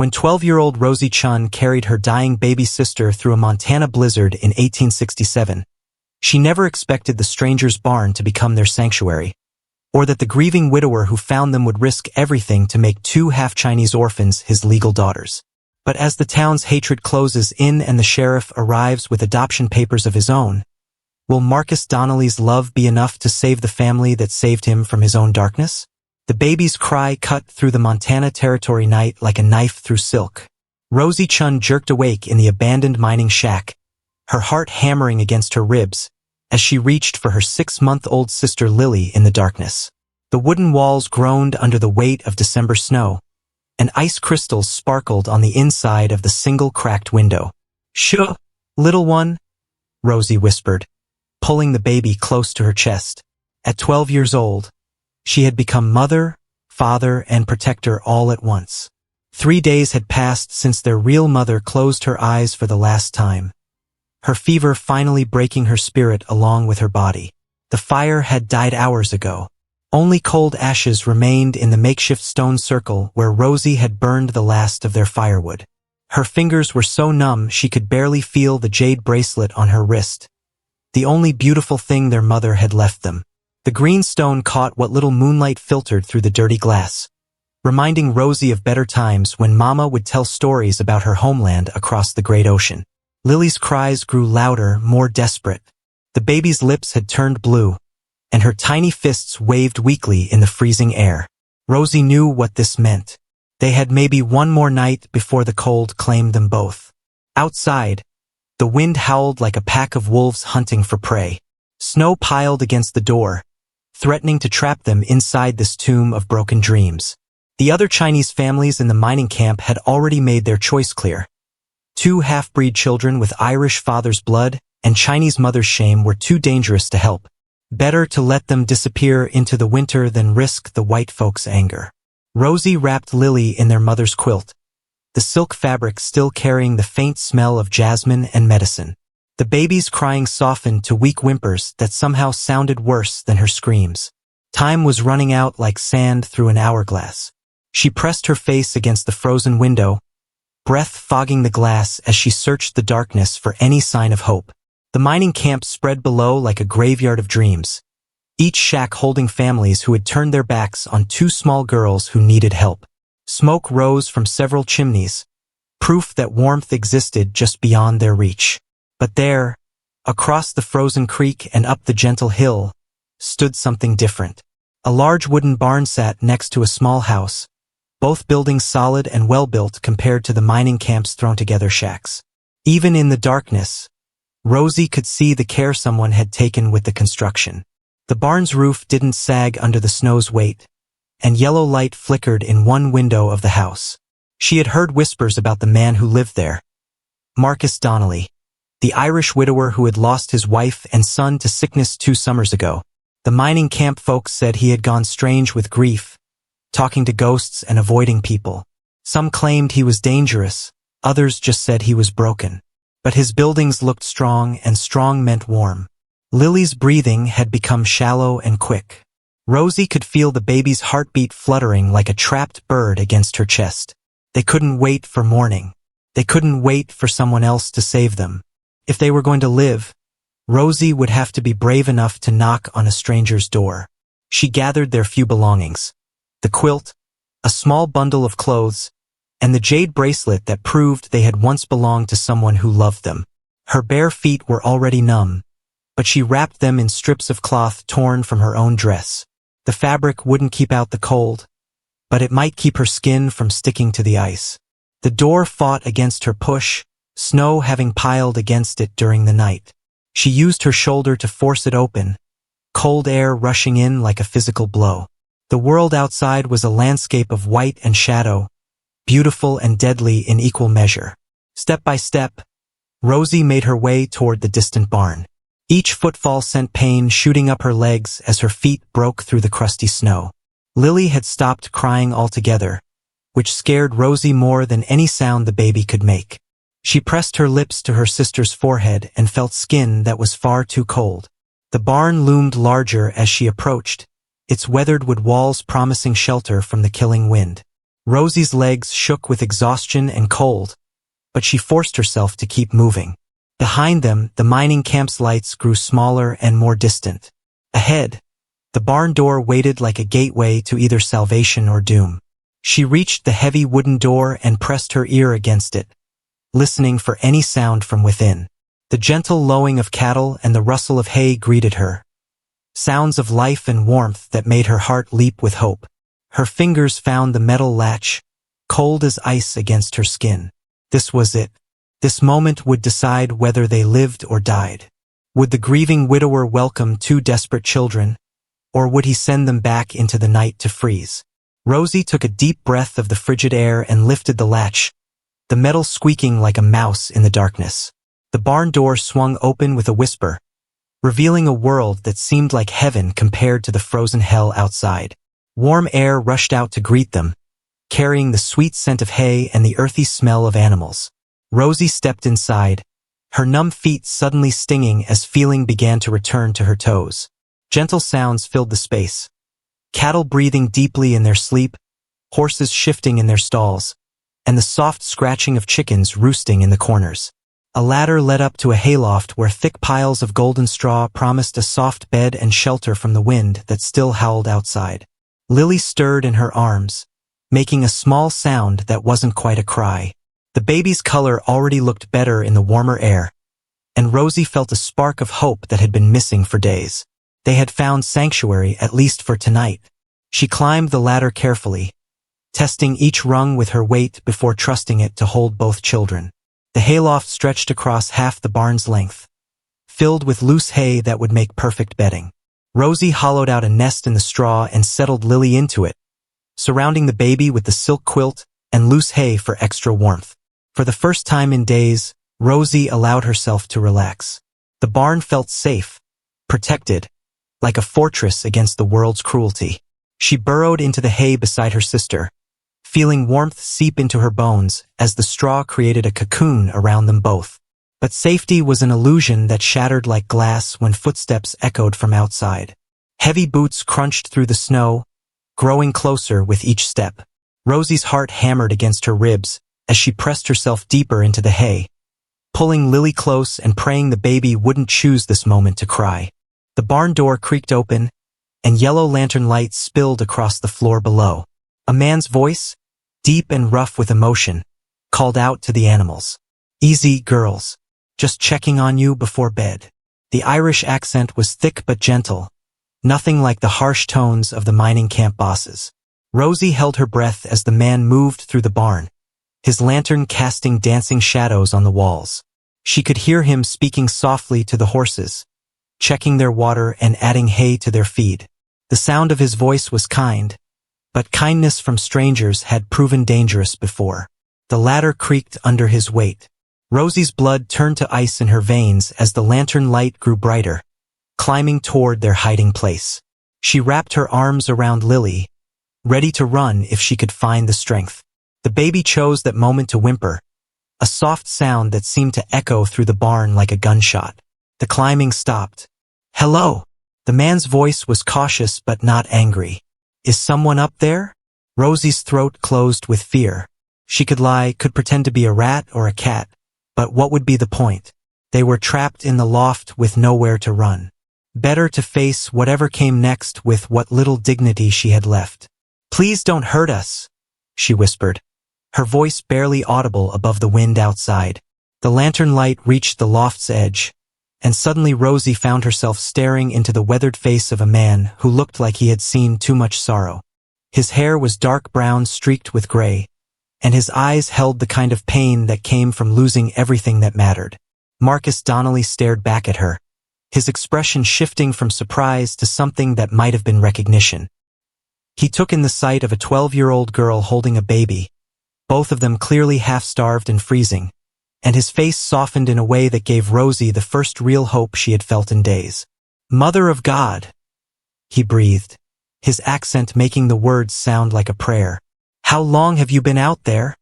When 12-year-old Rosie Chen carried her dying baby sister through a Montana blizzard in 1867, she never expected the stranger's barn to become their sanctuary, or that the grieving widower who found them would risk everything to make two half-Chinese orphans his legal daughters. But as the town's hatred closes in and the sheriff arrives with adoption papers of his own, will Marcus Donnelly's love be enough to save the family that saved him from his own darkness? The baby's cry cut through the Montana Territory night like a knife through silk. Rosie Chen jerked awake in the abandoned mining shack, her heart hammering against her ribs, as she reached for her 6-month-old sister Lily in the darkness. The wooden walls groaned under the weight of December snow, and ice crystals sparkled on the inside of the single cracked window. "Shh, little one," Rosie whispered, pulling the baby close to her chest. At 12 years old, she had become mother, father, and protector all at once. 3 days had passed since their real mother closed her eyes for the last time, her fever finally breaking her spirit along with her body. The fire had died hours ago. Only cold ashes remained in the makeshift stone circle where Rosie had burned the last of their firewood. Her fingers were so numb she could barely feel the jade bracelet on her wrist, the only beautiful thing their mother had left them. The green stone caught what little moonlight filtered through the dirty glass, reminding Rosie of better times when Mama would tell stories about her homeland across the great ocean. Lily's cries grew louder, more desperate. The baby's lips had turned blue, and her tiny fists waved weakly in the freezing air. Rosie knew what this meant. They had maybe one more night before the cold claimed them both. Outside, the wind howled like a pack of wolves hunting for prey. Snow piled against the door, threatening to trap them inside this tomb of broken dreams. The other Chinese families in the mining camp had already made their choice clear. 2 half-breed children with Irish father's blood and Chinese mother's shame were too dangerous to help. Better to let them disappear into the winter than risk the white folks' anger. Rosie wrapped Lily in their mother's quilt, the silk fabric still carrying the faint smell of jasmine and medicine. The baby's crying softened to weak whimpers that somehow sounded worse than her screams. Time was running out like sand through an hourglass. She pressed her face against the frozen window, breath fogging the glass as she searched the darkness for any sign of hope. The mining camp spread below like a graveyard of dreams, each shack holding families who had turned their backs on 2 small girls who needed help. Smoke rose from several chimneys, proof that warmth existed just beyond their reach. But there, across the frozen creek and up the gentle hill, stood something different. A large wooden barn sat next to a small house, both buildings solid and well-built compared to the mining camp's thrown-together shacks. Even in the darkness, Rosie could see the care someone had taken with the construction. The barn's roof didn't sag under the snow's weight, and yellow light flickered in one window of the house. She had heard whispers about the man who lived there, Marcus Donnelly, the Irish widower who had lost his wife and son to sickness 2 summers ago. The mining camp folks said he had gone strange with grief, talking to ghosts and avoiding people. Some claimed he was dangerous, others just said he was broken. But his buildings looked strong, and strong meant warm. Lily's breathing had become shallow and quick. Rosie could feel the baby's heartbeat fluttering like a trapped bird against her chest. They couldn't wait for morning. They couldn't wait for someone else to save them. If they were going to live, Rosie would have to be brave enough to knock on a stranger's door. She gathered their few belongings: the quilt, a small bundle of clothes, and the jade bracelet that proved they had once belonged to someone who loved them. Her bare feet were already numb, but she wrapped them in strips of cloth torn from her own dress. The fabric wouldn't keep out the cold, but it might keep her skin from sticking to the ice. The door fought against her push, snow having piled against it during the night. She used her shoulder to force it open, cold air rushing in like a physical blow. The world outside was a landscape of white and shadow, beautiful and deadly in equal measure. Step by step, Rosie made her way toward the distant barn. Each footfall sent pain shooting up her legs as her feet broke through the crusty snow. Lily had stopped crying altogether, which scared Rosie more than any sound the baby could make. She pressed her lips to her sister's forehead and felt skin that was far too cold. The barn loomed larger as she approached, its weathered wood walls promising shelter from the killing wind. Rosie's legs shook with exhaustion and cold, but she forced herself to keep moving. Behind them, the mining camp's lights grew smaller and more distant. Ahead, the barn door waited like a gateway to either salvation or doom. She reached the heavy wooden door and pressed her ear against it, listening for any sound from within. The gentle lowing of cattle and the rustle of hay greeted her, sounds of life and warmth that made her heart leap with hope. Her fingers found the metal latch, cold as ice against her skin. This was it. This moment would decide whether they lived or died. Would the grieving widower welcome two desperate children, or would he send them back into the night to freeze? Rosie took a deep breath of the frigid air and lifted the latch, the metal squeaking like a mouse in the darkness. The barn door swung open with a whisper, revealing a world that seemed like heaven compared to the frozen hell outside. Warm air rushed out to greet them, carrying the sweet scent of hay and the earthy smell of animals. Rosie stepped inside, her numb feet suddenly stinging as feeling began to return to her toes. Gentle sounds filled the space. Cattle breathing deeply in their sleep, horses shifting in their stalls, and the soft scratching of chickens roosting in the corners. A ladder led up to a hayloft where thick piles of golden straw promised a soft bed and shelter from the wind that still howled outside. Lily stirred in her arms, making a small sound that wasn't quite a cry. The baby's color already looked better in the warmer air, and Rosie felt a spark of hope that had been missing for days. They had found sanctuary, at least for tonight. She climbed the ladder carefully, testing each rung with her weight before trusting it to hold both children. The hayloft stretched across half the barn's length, filled with loose hay that would make perfect bedding. Rosie hollowed out a nest in the straw and settled Lily into it, surrounding the baby with the silk quilt and loose hay for extra warmth. For the first time in days, Rosie allowed herself to relax. The barn felt safe, protected, like a fortress against the world's cruelty. She burrowed into the hay beside her sister, feeling warmth seep into her bones as the straw created a cocoon around them both. But safety was an illusion that shattered like glass when footsteps echoed from outside. Heavy boots crunched through the snow, growing closer with each step. Rosie's heart hammered against her ribs as she pressed herself deeper into the hay, pulling Lily close and praying the baby wouldn't choose this moment to cry. The barn door creaked open, and yellow lantern light spilled across the floor below. A man's voice, deep and rough with emotion, called out to the animals. "Easy, girls. Just checking on you before bed." The Irish accent was thick but gentle, nothing like the harsh tones of the mining camp bosses. Rosie held her breath as the man moved through the barn, his lantern casting dancing shadows on the walls. She could hear him speaking softly to the horses, checking their water and adding hay to their feed. The sound of his voice was kind, but kindness from strangers had proven dangerous before. The ladder creaked under his weight. Rosie's blood turned to ice in her veins as the lantern light grew brighter, climbing toward their hiding place. She wrapped her arms around Lily, ready to run if she could find the strength. The baby chose that moment to whimper, a soft sound that seemed to echo through the barn like a gunshot. The climbing stopped. "Hello." The man's voice was cautious but not angry. "Is someone up there?" Rosie's throat closed with fear. She could lie, could pretend to be a rat or a cat, but what would be the point? They were trapped in the loft with nowhere to run. Better to face whatever came next with what little dignity she had left. "Please don't hurt us," she whispered, her voice barely audible above the wind outside. The lantern light reached the loft's edge, and suddenly Rosie found herself staring into the weathered face of a man who looked like he had seen too much sorrow. His hair was dark brown streaked with gray, and his eyes held the kind of pain that came from losing everything that mattered. Marcus Donnelly stared back at her, his expression shifting from surprise to something that might have been recognition. He took in the sight of a 12-year-old girl holding a baby, both of them clearly half-starved and freezing, and his face softened in a way that gave Rosie the first real hope she had felt in days. "Mother of God," he breathed, his accent making the words sound like a prayer. "How long have you been out there?"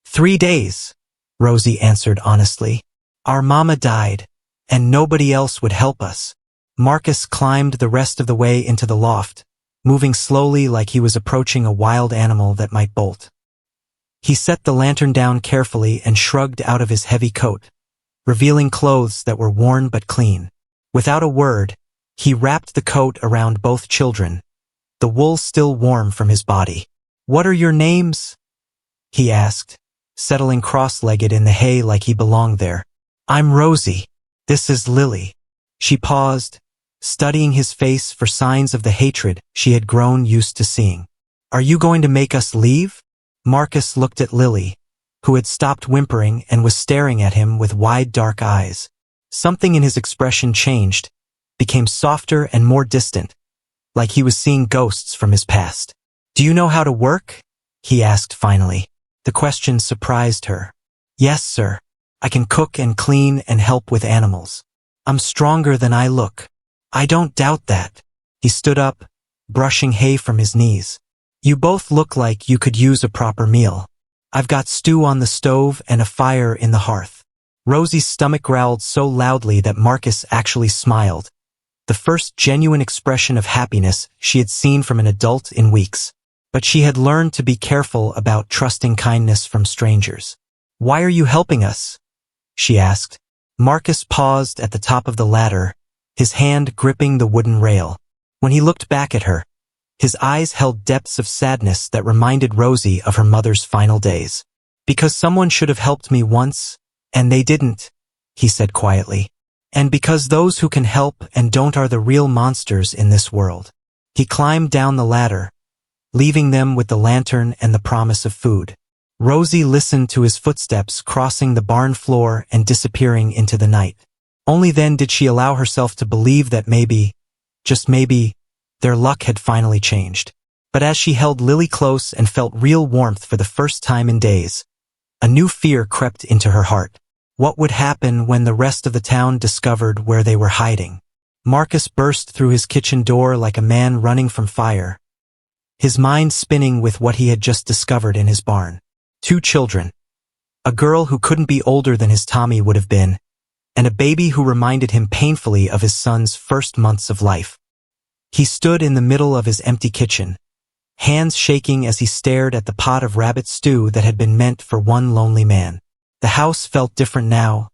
"3 days," Rosie answered honestly. "Our mama died, and nobody else would help us." Marcus climbed the rest of the way into the loft, moving slowly like he was approaching a wild animal that might bolt. He set the lantern down carefully and shrugged out of his heavy coat, revealing clothes that were worn but clean. Without a word, he wrapped the coat around both children, the wool still warm from his body. "What are your names?" he asked, settling cross-legged in the hay like he belonged there. "I'm Rosie. This is Lily." She paused, studying his face for signs of the hatred she had grown used to seeing. "Are you going to make us leave?" Marcus looked at Lily, who had stopped whimpering and was staring at him with wide dark eyes. Something in his expression changed, became softer and more distant, like he was seeing ghosts from his past. "Do you know how to work?" he asked finally. The question surprised her. "Yes, sir. I can cook and clean and help with animals. I'm stronger than I look." "I don't doubt that." He stood up, brushing hay from his knees. "You both look like you could use a proper meal. I've got stew on the stove and a fire in the hearth." Rosie's stomach growled so loudly that Marcus actually smiled, the first genuine expression of happiness she had seen from an adult in weeks. But she had learned to be careful about trusting kindness from strangers. "Why are you helping us?" she asked. Marcus paused at the top of the ladder, his hand gripping the wooden rail. When he looked back at her, his eyes held depths of sadness that reminded Rosie of her mother's final days. "Because someone should have helped me once, and they didn't," he said quietly. "And because those who can help and don't are the real monsters in this world." He climbed down the ladder, leaving them with the lantern and the promise of food. Rosie listened to his footsteps crossing the barn floor and disappearing into the night. Only then did she allow herself to believe that maybe, just maybe, their luck had finally changed. But as she held Lily close and felt real warmth for the first time in days, a new fear crept into her heart. What would happen when the rest of the town discovered where they were hiding? Marcus burst through his kitchen door like a man running from fire, his mind spinning with what he had just discovered in his barn. 2 children. A girl who couldn't be older than his Tommy would have been, and a baby who reminded him painfully of his son's first months of life. He stood in the middle of his empty kitchen, hands shaking as he stared at the pot of rabbit stew that had been meant for one lonely man. The house felt different now,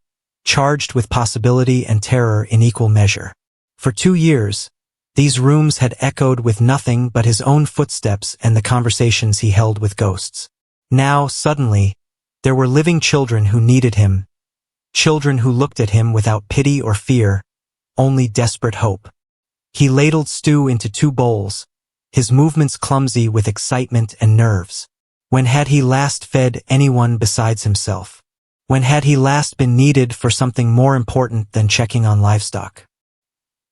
charged with possibility and terror in equal measure. For 2 years, these rooms had echoed with nothing but his own footsteps and the conversations he held with ghosts. Now, suddenly, there were living children who needed him, children who looked at him without pity or fear, only desperate hope. He ladled stew into 2 bowls, his movements clumsy with excitement and nerves. When had he last fed anyone besides himself? When had he last been needed for something more important than checking on livestock?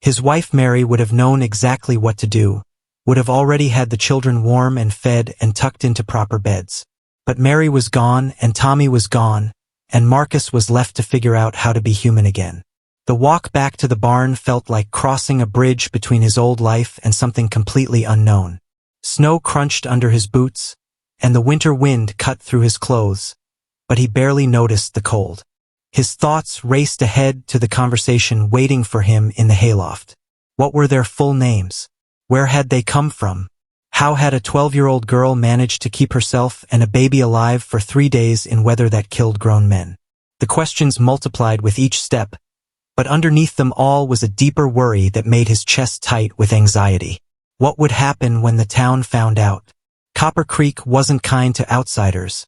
His wife Mary would have known exactly what to do, would have already had the children warm and fed and tucked into proper beds. But Mary was gone and Tommy was gone, and Marcus was left to figure out how to be human again. The walk back to the barn felt like crossing a bridge between his old life and something completely unknown. Snow crunched under his boots, and the winter wind cut through his clothes, but he barely noticed the cold. His thoughts raced ahead to the conversation waiting for him in the hayloft. What were their full names? Where had they come from? How had a 12-year-old girl managed to keep herself and a baby alive for 3 days in weather that killed grown men? The questions multiplied with each step, but underneath them all was a deeper worry that made his chest tight with anxiety. What would happen when the town found out? Copper Creek wasn't kind to outsiders,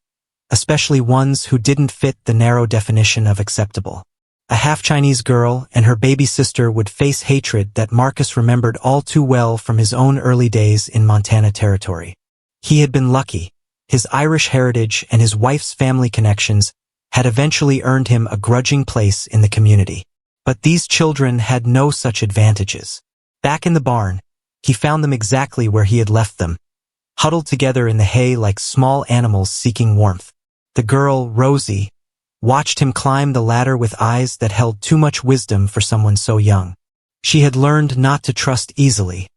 especially ones who didn't fit the narrow definition of acceptable. A half-Chinese girl and her baby sister would face hatred that Marcus remembered all too well from his own early days in Montana Territory. He had been lucky. His Irish heritage and his wife's family connections had eventually earned him a grudging place in the community. But these children had no such advantages. Back in the barn, he found them exactly where he had left them, huddled together in the hay like small animals seeking warmth. The girl, Rosie, watched him climb the ladder with eyes that held too much wisdom for someone so young. She had learned not to trust easily,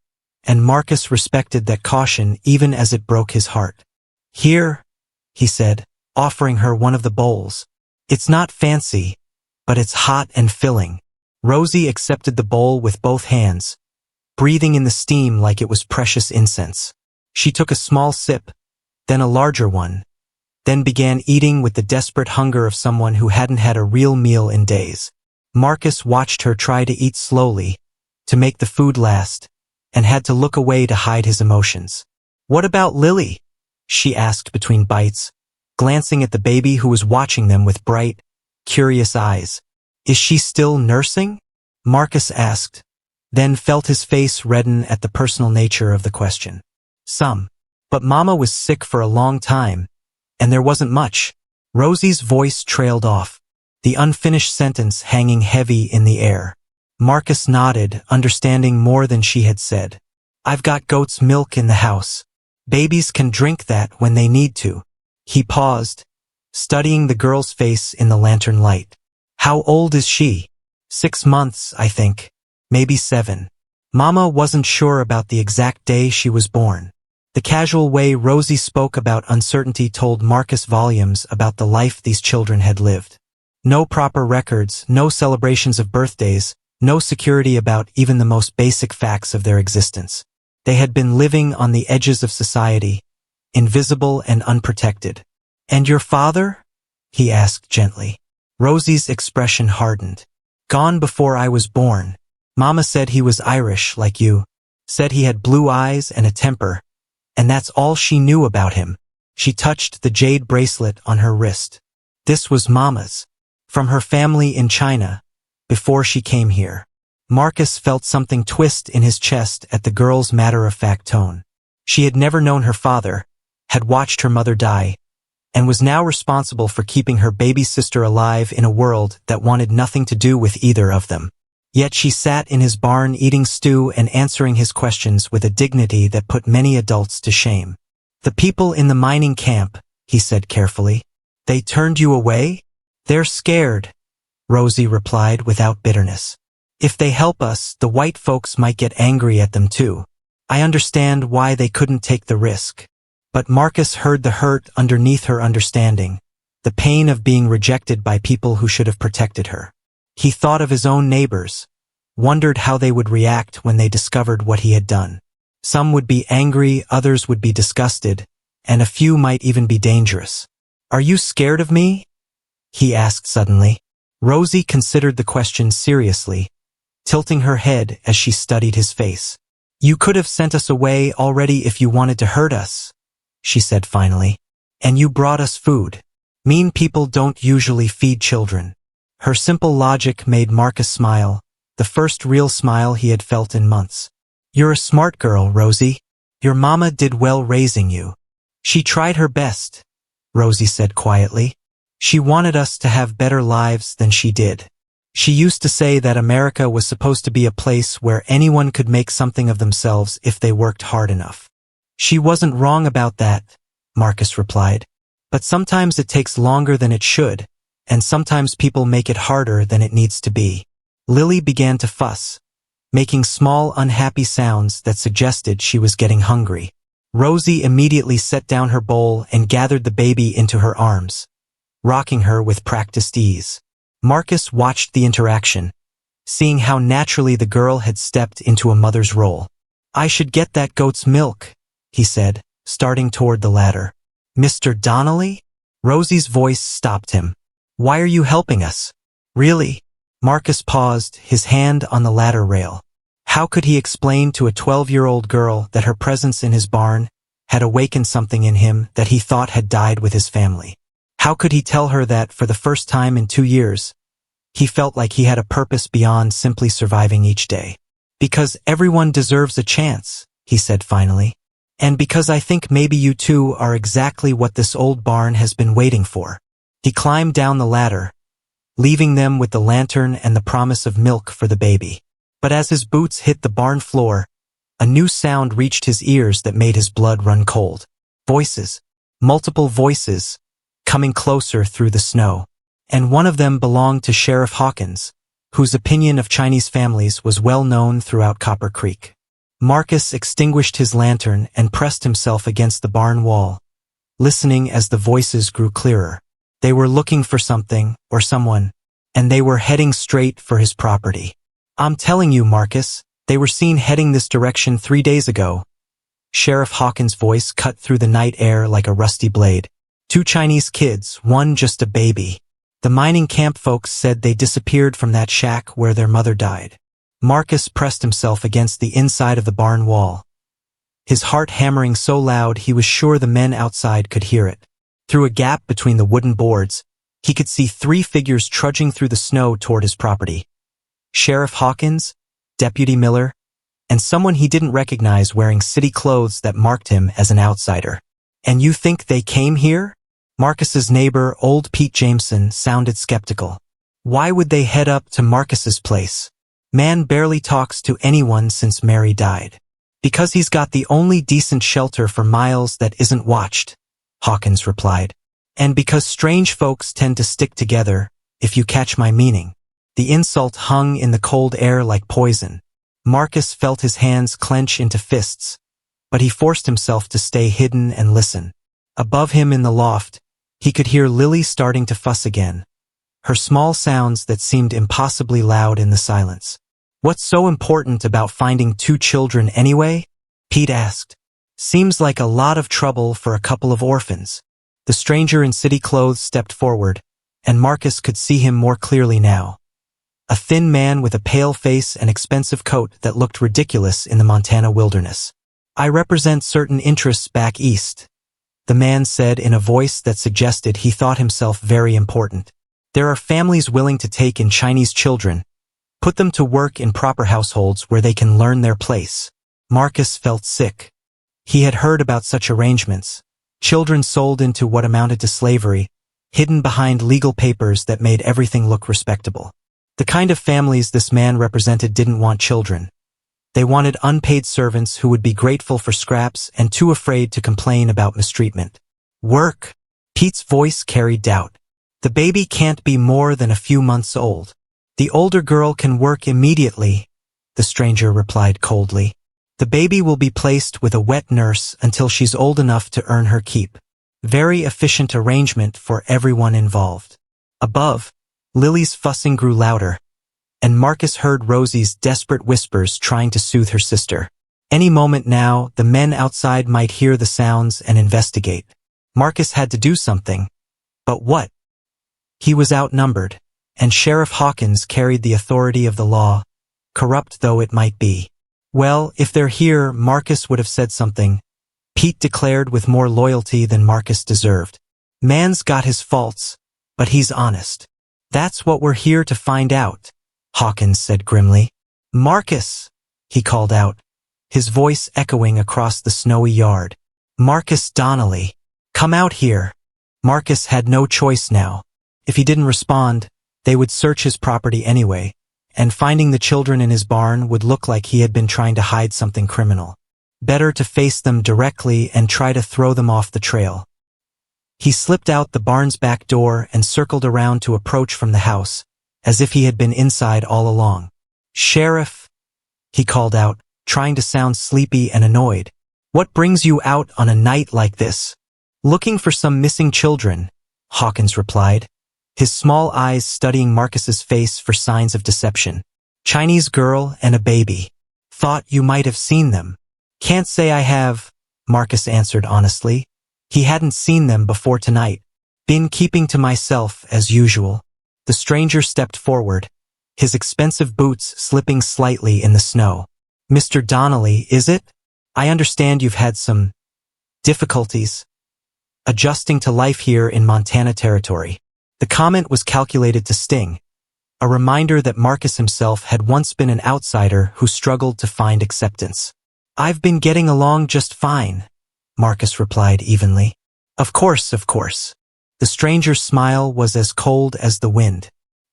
and Marcus respected that caution even as it broke his heart. "Here," he said, offering her one of the bowls. "It's not fancy, but it's hot and filling." Rosie accepted the bowl with both hands, breathing in the steam like it was precious incense. She took a small sip, then a larger one, then began eating with the desperate hunger of someone who hadn't had a real meal in days. Marcus watched her try to eat slowly, to make the food last, and had to look away to hide his emotions. "What about Lily?" she asked between bites, glancing at the baby who was watching them with bright, curious eyes. "Is she still nursing?" Marcus asked, then felt his face redden at the personal nature of the question. "Some. But Mama was sick for a long time, and there wasn't much." Rosie's voice trailed off, the unfinished sentence hanging heavy in the air. Marcus nodded, understanding more than she had said. "I've got goat's milk in the house. Babies can drink that when they need to." He paused, studying the girl's face in the lantern light. "How old is she?" 6 months, I think. Maybe 7. Mama wasn't sure about the exact day she was born. The casual way Rosie spoke about uncertainty told Marcus volumes about the life these children had lived. No proper records, no celebrations of birthdays, no security about even the most basic facts of their existence. They had been living on the edges of society, invisible and unprotected. "And your father?" he asked gently. Rosie's expression hardened. "Gone before I was born. Mama said he was Irish, like you. Said he had blue eyes and a temper. And that's all she knew about him." She touched the jade bracelet on her wrist. This was Mama's. From her family in China, before she came here. Marcus felt something twist in his chest at the girl's matter-of-fact tone. She had never known her father, had watched her mother die, and was now responsible for keeping her baby sister alive in a world that wanted nothing to do with either of them. Yet she sat in his barn eating stew and answering his questions with a dignity that put many adults to shame. "The people in the mining camp," he said carefully. "They turned you away?" "They're scared," Rosie replied without bitterness. "If they help us, the white folks might get angry at them too. I understand why they couldn't take the risk." But Marcus heard the hurt underneath her understanding, the pain of being rejected by people who should have protected her. He thought of his own neighbors, wondered how they would react when they discovered what he had done. Some would be angry, others would be disgusted, and a few might even be dangerous. "Are you scared of me?" he asked suddenly. Rosie considered the question seriously, tilting her head as she studied his face. "You could have sent us away already if you wanted to hurt us," she said finally. "And you brought us food. Mean people don't usually feed children." Her simple logic made Marcus smile, the first real smile he had felt in months. "You're a smart girl, Rosie. Your mama did well raising you." "She tried her best," Rosie said quietly. "She wanted us to have better lives than she did. She used to say that America was supposed to be a place where anyone could make something of themselves if they worked hard enough." "She wasn't wrong about that," Marcus replied. "But sometimes it takes longer than it should, and sometimes people make it harder than it needs to be." Lily began to fuss, making small unhappy sounds that suggested she was getting hungry. Rosie immediately set down her bowl and gathered the baby into her arms, rocking her with practiced ease. Marcus watched the interaction, seeing how naturally the girl had stepped into a mother's role. "I should get that goat's milk," he said, starting toward the ladder. "Mr. Donnelly?" Rosie's voice stopped him. "Why are you helping us?" "Really?" Marcus paused, his hand on the ladder rail. How could he explain to a 12-year-old girl that her presence in his barn had awakened something in him that he thought had died with his family? How could he tell her that, for the first time in 2 years, he felt like he had a purpose beyond simply surviving each day? "Because everyone deserves a chance," he said finally. "And because I think maybe you two are exactly what this old barn has been waiting for." He climbed down the ladder, leaving them with the lantern and the promise of milk for the baby. But as his boots hit the barn floor, a new sound reached his ears that made his blood run cold. Voices. Multiple voices, coming closer through the snow. And one of them belonged to Sheriff Hawkins, whose opinion of Chinese families was well known throughout Copper Creek. Marcus extinguished his lantern and pressed himself against the barn wall, listening as the voices grew clearer. They were looking for something, or someone, and they were heading straight for his property. "I'm telling you, Marcus, they were seen heading this direction 3 days ago." Sheriff Hawkins' voice cut through the night air like a rusty blade. 2 Chinese kids, one just a baby. The mining camp folks said they disappeared from that shack where their mother died. Marcus pressed himself against the inside of the barn wall, his heart hammering so loud he was sure the men outside could hear it. Through a gap between the wooden boards, he could see 3 figures trudging through the snow toward his property. Sheriff Hawkins, Deputy Miller, and someone he didn't recognize wearing city clothes that marked him as an outsider. "And you think they came here?" Marcus's neighbor, old Pete Jameson, sounded skeptical. "Why would they head up to Marcus's place? Man barely talks to anyone since Mary died." "Because he's got the only decent shelter for miles that isn't watched," Hawkins replied. "And because strange folks tend to stick together, if you catch my meaning." The insult hung in the cold air like poison. Marcus felt his hands clench into fists, but he forced himself to stay hidden and listen. Above him in the loft, he could hear Lily starting to fuss again, her small sounds that seemed impossibly loud in the silence. "What's so important about finding 2 children anyway?" Pete asked. "Seems like a lot of trouble for a couple of orphans." The stranger in city clothes stepped forward, and Marcus could see him more clearly now. A thin man with a pale face and expensive coat that looked ridiculous in the Montana wilderness. "I represent certain interests back east," the man said in a voice that suggested he thought himself very important. "There are families willing to take in Chinese children, put them to work in proper households where they can learn their place." Marcus felt sick. He had heard about such arrangements. Children sold into what amounted to slavery, hidden behind legal papers that made everything look respectable. The kind of families this man represented didn't want children. They wanted unpaid servants who would be grateful for scraps and too afraid to complain about mistreatment. "Work?" Pete's voice carried doubt. "The baby can't be more than a few months old." "The older girl can work immediately," the stranger replied coldly. "The baby will be placed with a wet nurse until she's old enough to earn her keep." Very efficient arrangement for everyone involved. Above, Lily's fussing grew louder, and Marcus heard Rosie's desperate whispers trying to soothe her sister. Any moment now, the men outside might hear the sounds and investigate. Marcus had to do something. But what? He was outnumbered, and Sheriff Hawkins carried the authority of the law, corrupt though it might be. "Well, if they're here, Marcus would have said something," Pete declared with more loyalty than Marcus deserved. "Man's got his faults, but he's honest." "That's what we're here to find out," Hawkins said grimly. "Marcus," he called out, his voice echoing across the snowy yard. "Marcus Donnelly, come out here." Marcus had no choice now. If he didn't respond, they would search his property anyway, and finding the children in his barn would look like he had been trying to hide something criminal. Better to face them directly and try to throw them off the trail. He slipped out the barn's back door and circled around to approach from the house, as if he had been inside all along. "Sheriff," he called out, trying to sound sleepy and annoyed. "What brings you out on a night like this?" "Looking for some missing children," Hawkins replied, his small eyes studying Marcus's face for signs of deception. "Chinese girl and a baby. Thought you might have seen them." "Can't say I have," Marcus answered honestly. He hadn't seen them before tonight. "Been keeping to myself as usual." The stranger stepped forward, his expensive boots slipping slightly in the snow. "Mr. Donnelly, is it? I understand you've had some difficulties adjusting to life here in Montana territory." The comment was calculated to sting, a reminder that Marcus himself had once been an outsider who struggled to find acceptance. "I've been getting along just fine," Marcus replied evenly. Of course. The stranger's smile was as cold as the wind.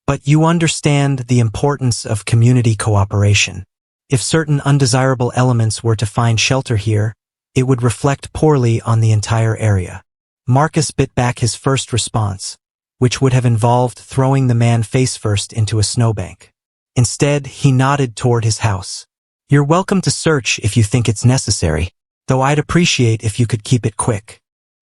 "But you understand the importance of community cooperation. If certain undesirable elements were to find shelter here, it would reflect poorly on the entire area." Marcus bit back his first response, which would have involved throwing the man face first into a snowbank. Instead, he nodded toward his house. "You're welcome to search if you think it's necessary, though I'd appreciate if you could keep it quick.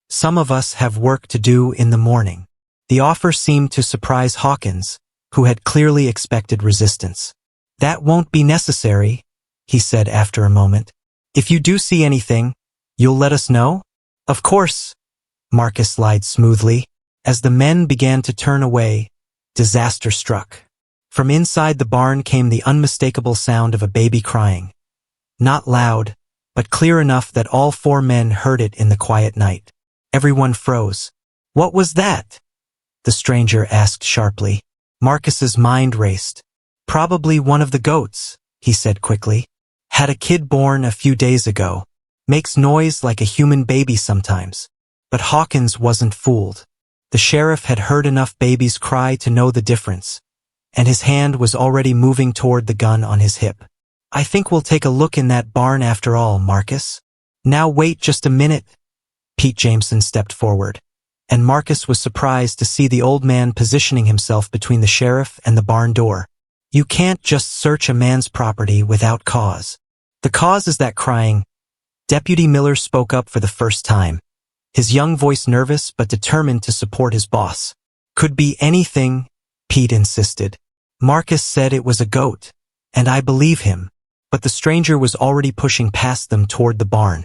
Some of us have work to do in the morning." The offer seemed to surprise Hawkins, who had clearly expected resistance. "That won't be necessary," he said after a moment. "If you do see anything, you'll let us know?" "Of course," Marcus lied smoothly. As the men began to turn away, disaster struck. From inside the barn came the unmistakable sound of a baby crying. Not loud, but clear enough that all 4 men heard it in the quiet night. Everyone froze. "What was that?" the stranger asked sharply. Marcus's mind raced. "Probably one of the goats," he said quickly. "Had a kid born a few days ago. Makes noise like a human baby sometimes." But Hawkins wasn't fooled. The sheriff had heard enough babies cry to know the difference, and his hand was already moving toward the gun on his hip. "I think we'll take a look in that barn after all, Marcus." "Now wait just a minute." Pete Jameson stepped forward, and Marcus was surprised to see the old man positioning himself between the sheriff and the barn door. "You can't just search a man's property without cause. The cause is that crying." Deputy Miller spoke up for the first time, his young voice nervous but determined to support his boss. "Could be anything," Pete insisted. "Marcus said it was a goat, and I believe him." But the stranger was already pushing past them toward the barn,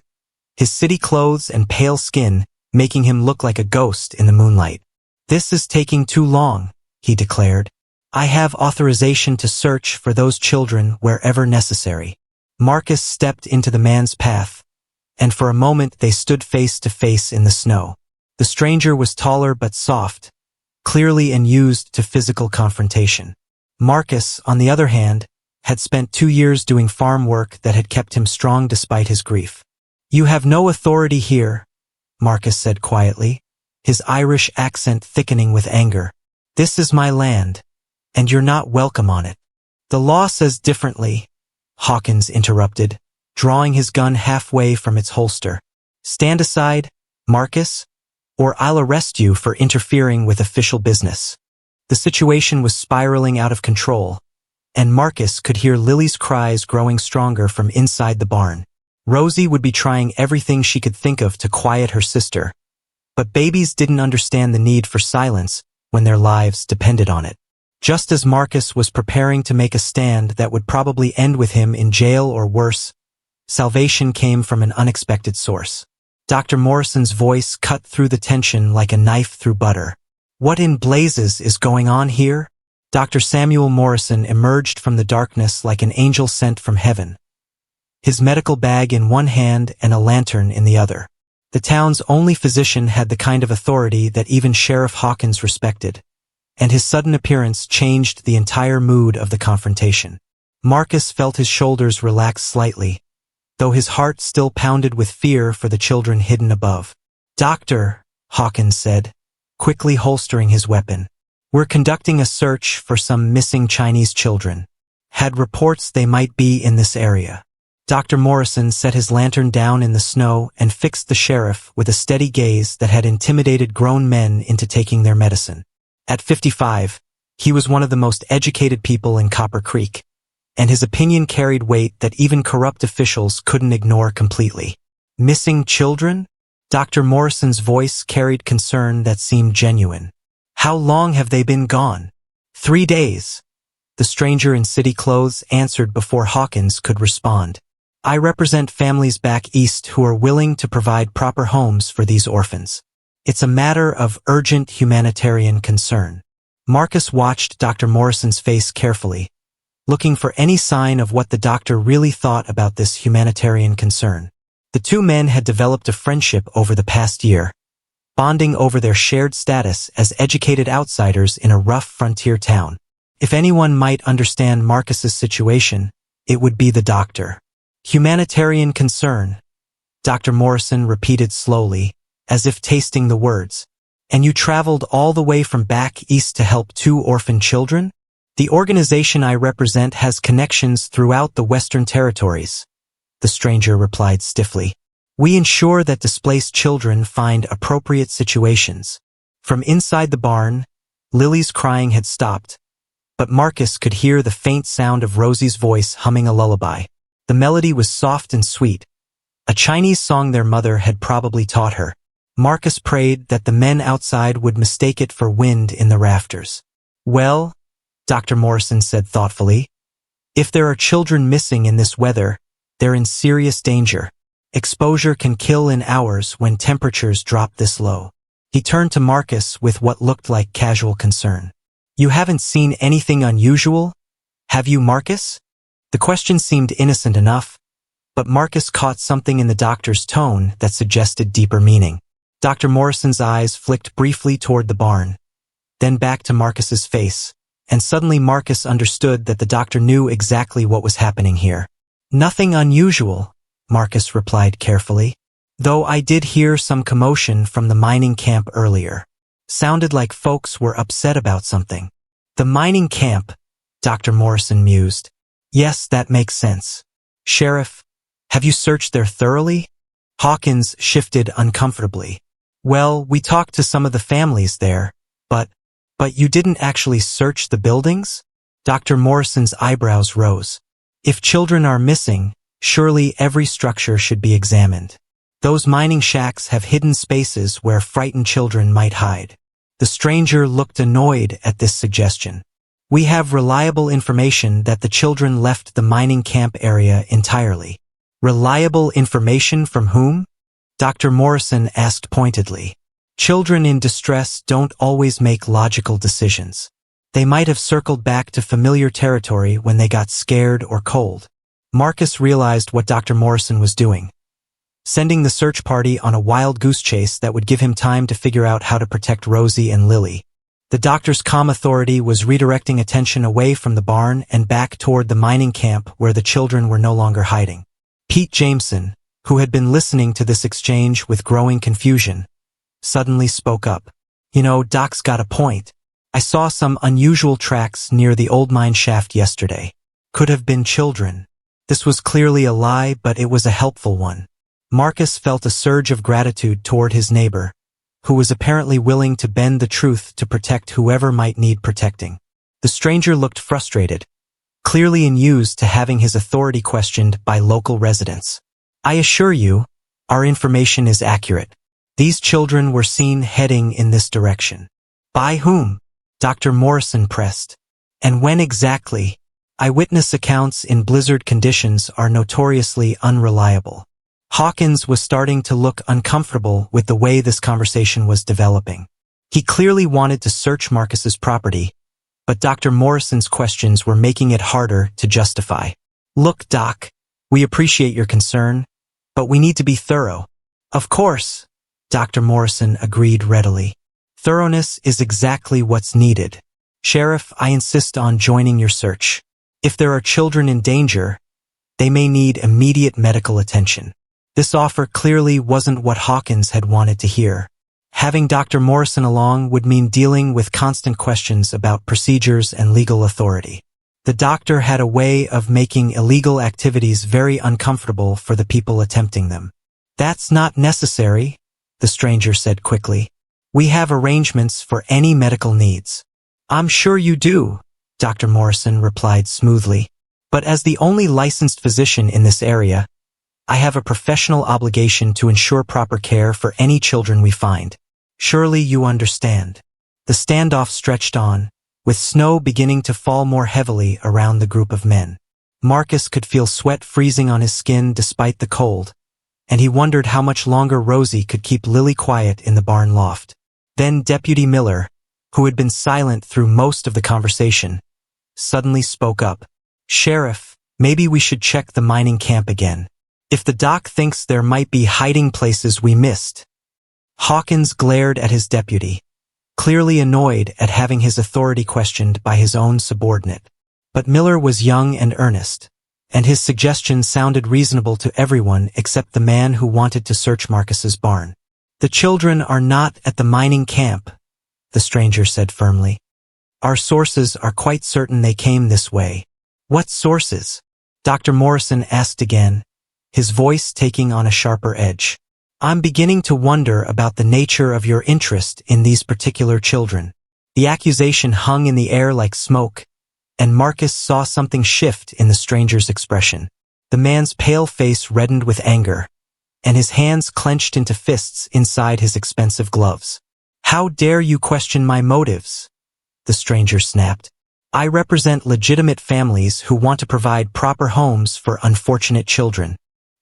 his city clothes and pale skin making him look like a ghost in the moonlight. "This is taking too long," he declared. "I have authorization to search for those children wherever necessary." Marcus stepped into the man's path, and for a moment they stood face to face in the snow. The stranger was taller but soft, clearly unused to physical confrontation. Marcus, on the other hand, had spent 2 years doing farm work that had kept him strong despite his grief. "You have no authority here," Marcus said quietly, his Irish accent thickening with anger. "This is my land, and you're not welcome on it." "The law says differently," Hawkins interrupted, drawing his gun halfway from its holster. "Stand aside, Marcus, or I'll arrest you for interfering with official business." The situation was spiraling out of control, and Marcus could hear Lily's cries growing stronger from inside the barn. Rosie would be trying everything she could think of to quiet her sister, but babies didn't understand the need for silence when their lives depended on it. Just as Marcus was preparing to make a stand that would probably end with him in jail or worse, salvation came from an unexpected source. Dr. Morrison's voice cut through the tension like a knife through butter. "What in blazes is going on here?" Dr. Samuel Morrison emerged from the darkness like an angel sent from heaven, his medical bag in one hand and a lantern in the other. The town's only physician had the kind of authority that even Sheriff Hawkins respected, and his sudden appearance changed the entire mood of the confrontation. Marcus felt his shoulders relax slightly, though his heart still pounded with fear for the children hidden above. "Doctor," Hawkins said, quickly holstering his weapon, "we're conducting a search for some missing Chinese children. Had reports they might be in this area." Dr. Morrison set his lantern down in the snow and fixed the sheriff with a steady gaze that had intimidated grown men into taking their medicine. At 55, he was one of the most educated people in Copper Creek, and his opinion carried weight that even corrupt officials couldn't ignore completely. "Missing children?" Dr. Morrison's voice carried concern that seemed genuine. "How long have they been gone?" 3 days. The stranger in city clothes answered before Hawkins could respond. "I represent families back east who are willing to provide proper homes for these orphans. It's a matter of urgent humanitarian concern." Marcus watched Dr. Morrison's face carefully, looking for any sign of what the doctor really thought about this humanitarian concern. The 2 men had developed a friendship over the past year, bonding over their shared status as educated outsiders in a rough frontier town. If anyone might understand Marcus's situation, it would be the doctor. "Humanitarian concern," Dr. Morrison repeated slowly, as if tasting the words. "And you traveled all the way from back east to help 2 orphan children?" "The organization I represent has connections throughout the Western Territories," the stranger replied stiffly. "We ensure that displaced children find appropriate situations." From inside the barn, Lily's crying had stopped, but Marcus could hear the faint sound of Rosie's voice humming a lullaby. The melody was soft and sweet, a Chinese song their mother had probably taught her. Marcus prayed that the men outside would mistake it for wind in the rafters. "Well," Dr. Morrison said thoughtfully, "if there are children missing in this weather, they're in serious danger. Exposure can kill in hours when temperatures drop this low." He turned to Marcus with what looked like casual concern. You haven't seen anything unusual, have you, Marcus? The question seemed innocent enough, but Marcus caught something in the doctor's tone that suggested deeper meaning. Dr. Morrison's eyes flicked briefly toward the barn, then back to Marcus's face, and suddenly Marcus understood that the doctor knew exactly what was happening here. Nothing unusual, Marcus replied carefully, though I did hear some commotion from the mining camp earlier. Sounded like folks were upset about something. The mining camp, Dr. Morrison mused. Yes, that makes sense. Sheriff, have you searched there thoroughly? Hawkins shifted uncomfortably. Well, we talked to some of the families there, but you didn't actually search the buildings? Dr. Morrison's eyebrows rose. If children are missing, surely every structure should be examined. Those mining shacks have hidden spaces where frightened children might hide. The stranger looked annoyed at this suggestion. We have reliable information that the children left the mining camp area entirely. Reliable information from whom? Dr. Morrison asked pointedly. Children in distress don't always make logical decisions. They might have circled back to familiar territory when they got scared or cold. Marcus realized what Dr. Morrison was doing, sending the search party on a wild goose chase that would give him time to figure out how to protect Rosie and Lily. The doctor's calm authority was redirecting attention away from the barn and back toward the mining camp where the children were no longer hiding. Pete Jameson, who had been listening to this exchange with growing confusion, suddenly spoke up. You know, Doc's got a point. I saw some unusual tracks near the old mine shaft yesterday. Could have been children. This was clearly a lie, but it was a helpful one. Marcus felt a surge of gratitude toward his neighbor, who was apparently willing to bend the truth to protect whoever might need protecting. The stranger looked frustrated, clearly unused to having his authority questioned by local residents. I assure you, our information is accurate. These children were seen heading in this direction. By whom? Dr. Morrison pressed. And when exactly? Eyewitness accounts in blizzard conditions are notoriously unreliable. Hawkins was starting to look uncomfortable with the way this conversation was developing. He clearly wanted to search Marcus's property, but Dr. Morrison's questions were making it harder to justify. Look, Doc, we appreciate your concern, but we need to be thorough. Of course, Dr. Morrison agreed readily. Thoroughness is exactly what's needed. Sheriff, I insist on joining your search. If there are children in danger, they may need immediate medical attention. This offer clearly wasn't what Hawkins had wanted to hear. Having Dr. Morrison along would mean dealing with constant questions about procedures and legal authority. The doctor had a way of making illegal activities very uncomfortable for the people attempting them. That's not necessary, the stranger said quickly. We have arrangements for any medical needs. I'm sure you do, Dr. Morrison replied smoothly. But as the only licensed physician in this area, I have a professional obligation to ensure proper care for any children we find. Surely you understand. The standoff stretched on, with snow beginning to fall more heavily around the group of men. Marcus could feel sweat freezing on his skin despite the cold, and he wondered how much longer Rosie could keep Lily quiet in the barn loft. Then Deputy Miller, who had been silent through most of the conversation, suddenly spoke up. Sheriff, maybe we should check the mining camp again. If the doc thinks there might be hiding places we missed. Hawkins glared at his deputy, clearly annoyed at having his authority questioned by his own subordinate. But Miller was young and earnest, and his suggestion sounded reasonable to everyone except the man who wanted to search Marcus's barn. The children are not at the mining camp, the stranger said firmly. Our sources are quite certain they came this way. What sources? Dr. Morrison asked again, his voice taking on a sharper edge. I'm beginning to wonder about the nature of your interest in these particular children. The accusation hung in the air like smoke, and Marcus saw something shift in the stranger's expression. The man's pale face reddened with anger, and his hands clenched into fists inside his expensive gloves. How dare you question my motives? The stranger snapped. I represent legitimate families who want to provide proper homes for unfortunate children.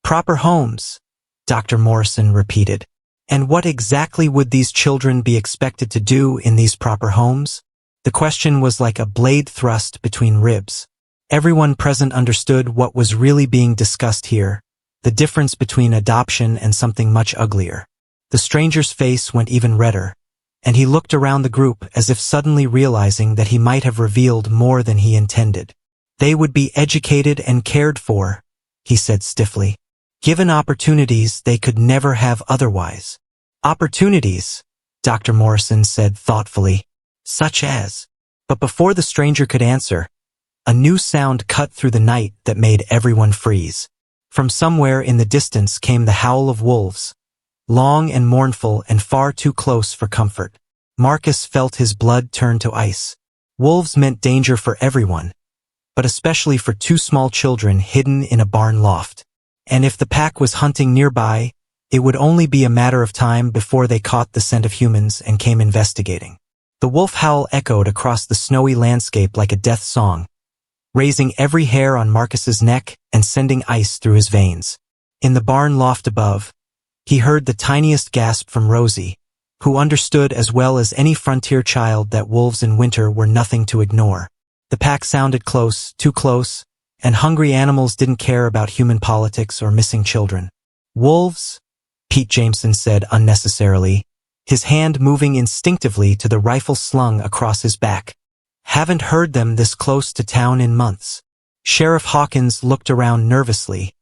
Proper homes, Dr. Morrison repeated. And what exactly would these children be expected to do in these proper homes? The question was like a blade thrust between ribs. Everyone present understood what was really being discussed here, the difference between adoption and something much uglier. The stranger's face went even redder, and he looked around the group as if suddenly realizing that he might have revealed more than he intended. They would be educated and cared for, he said stiffly. Given opportunities they could never have otherwise. Opportunities, Dr. Morrison said thoughtfully. Such as. But before the stranger could answer, a new sound cut through the night that made everyone freeze. From somewhere in the distance came the howl of wolves, long and mournful and far too close for comfort. Marcus felt his blood turn to ice. Wolves meant danger for everyone, but especially for two small children hidden in a barn loft. And if the pack was hunting nearby, it would only be a matter of time before they caught the scent of humans and came investigating. The wolf howl echoed across the snowy landscape like a death song, raising every hair on Marcus's neck and sending ice through his veins. In the barn loft above, he heard the tiniest gasp from Rosie, who understood as well as any frontier child that wolves in winter were nothing to ignore. The pack sounded close, too close, and hungry animals didn't care about human politics or missing children. Wolves? Pete Jameson said unnecessarily, his hand moving instinctively to the rifle slung across his back. Haven't heard them this close to town in months. Sheriff Hawkins looked around nervously,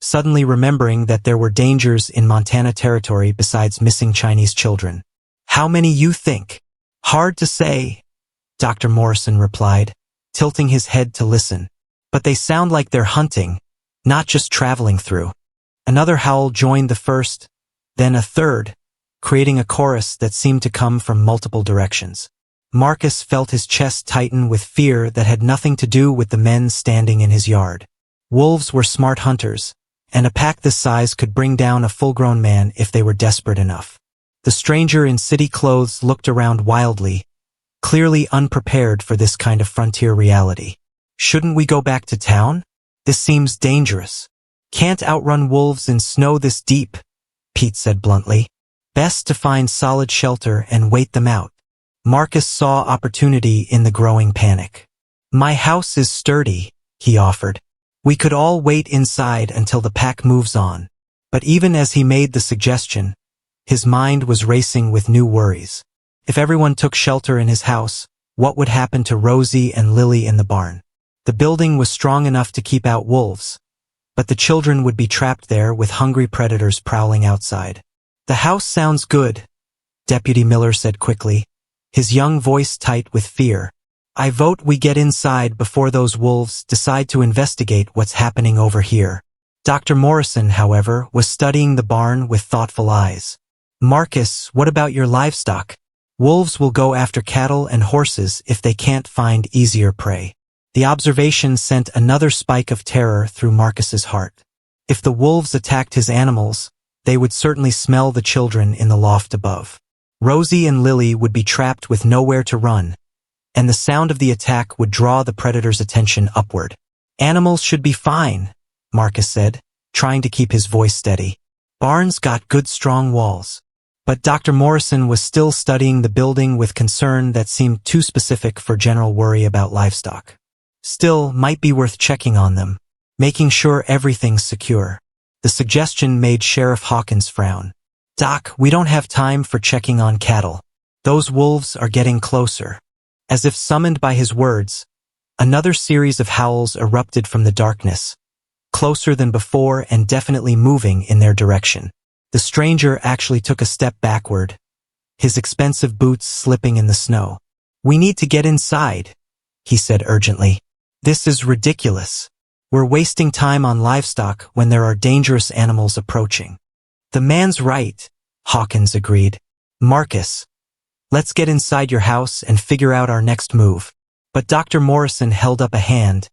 suddenly remembering that there were dangers in Montana territory besides missing Chinese children. How many you think? Hard to say, Dr. Morrison replied, tilting his head to listen. But they sound like they're hunting, not just traveling through. Another howl joined the first, then a third, creating a chorus that seemed to come from multiple directions. Marcus felt his chest tighten with fear that had nothing to do with the men standing in his yard. Wolves were smart hunters, and a pack this size could bring down a full-grown man if they were desperate enough. The stranger in city clothes looked around wildly, clearly unprepared for this kind of frontier reality. Shouldn't we go back to town? This seems dangerous. Can't outrun wolves in snow this deep, Pete said bluntly. Best to find solid shelter and wait them out. Marcus saw opportunity in the growing panic. My house is sturdy, he offered. We could all wait inside until the pack moves on. But even as he made the suggestion, his mind was racing with new worries. If everyone took shelter in his house, what would happen to Rosie and Lily in the barn? The building was strong enough to keep out wolves, but the children would be trapped there with hungry predators prowling outside. The house sounds good, Deputy Miller said quickly, his young voice tight with fear. I vote we get inside before those wolves decide to investigate what's happening over here. Dr. Morrison, however, was studying the barn with thoughtful eyes. Marcus, what about your livestock? Wolves will go after cattle and horses if they can't find easier prey. The observation sent another spike of terror through Marcus's heart. If the wolves attacked his animals, they would certainly smell the children in the loft above. Rosie and Lily would be trapped with nowhere to run, and the sound of the attack would draw the predator's attention upward. Animals should be fine, Marcus said, trying to keep his voice steady. Barns got good strong walls. But Dr. Morrison was still studying the building with concern that seemed too specific for general worry about livestock. Still, might be worth checking on them, making sure everything's secure. The suggestion made Sheriff Hawkins frown. Doc, we don't have time for checking on cattle. Those wolves are getting closer. As if summoned by his words, another series of howls erupted from the darkness, closer than before and definitely moving in their direction. The stranger actually took a step backward, his expensive boots slipping in the snow. We need to get inside, he said urgently. This is ridiculous. We're wasting time on livestock when there are dangerous animals approaching. The man's right, Hawkins agreed. Marcus, let's get inside your house and figure out our next move. But Dr. Morrison held up a hand,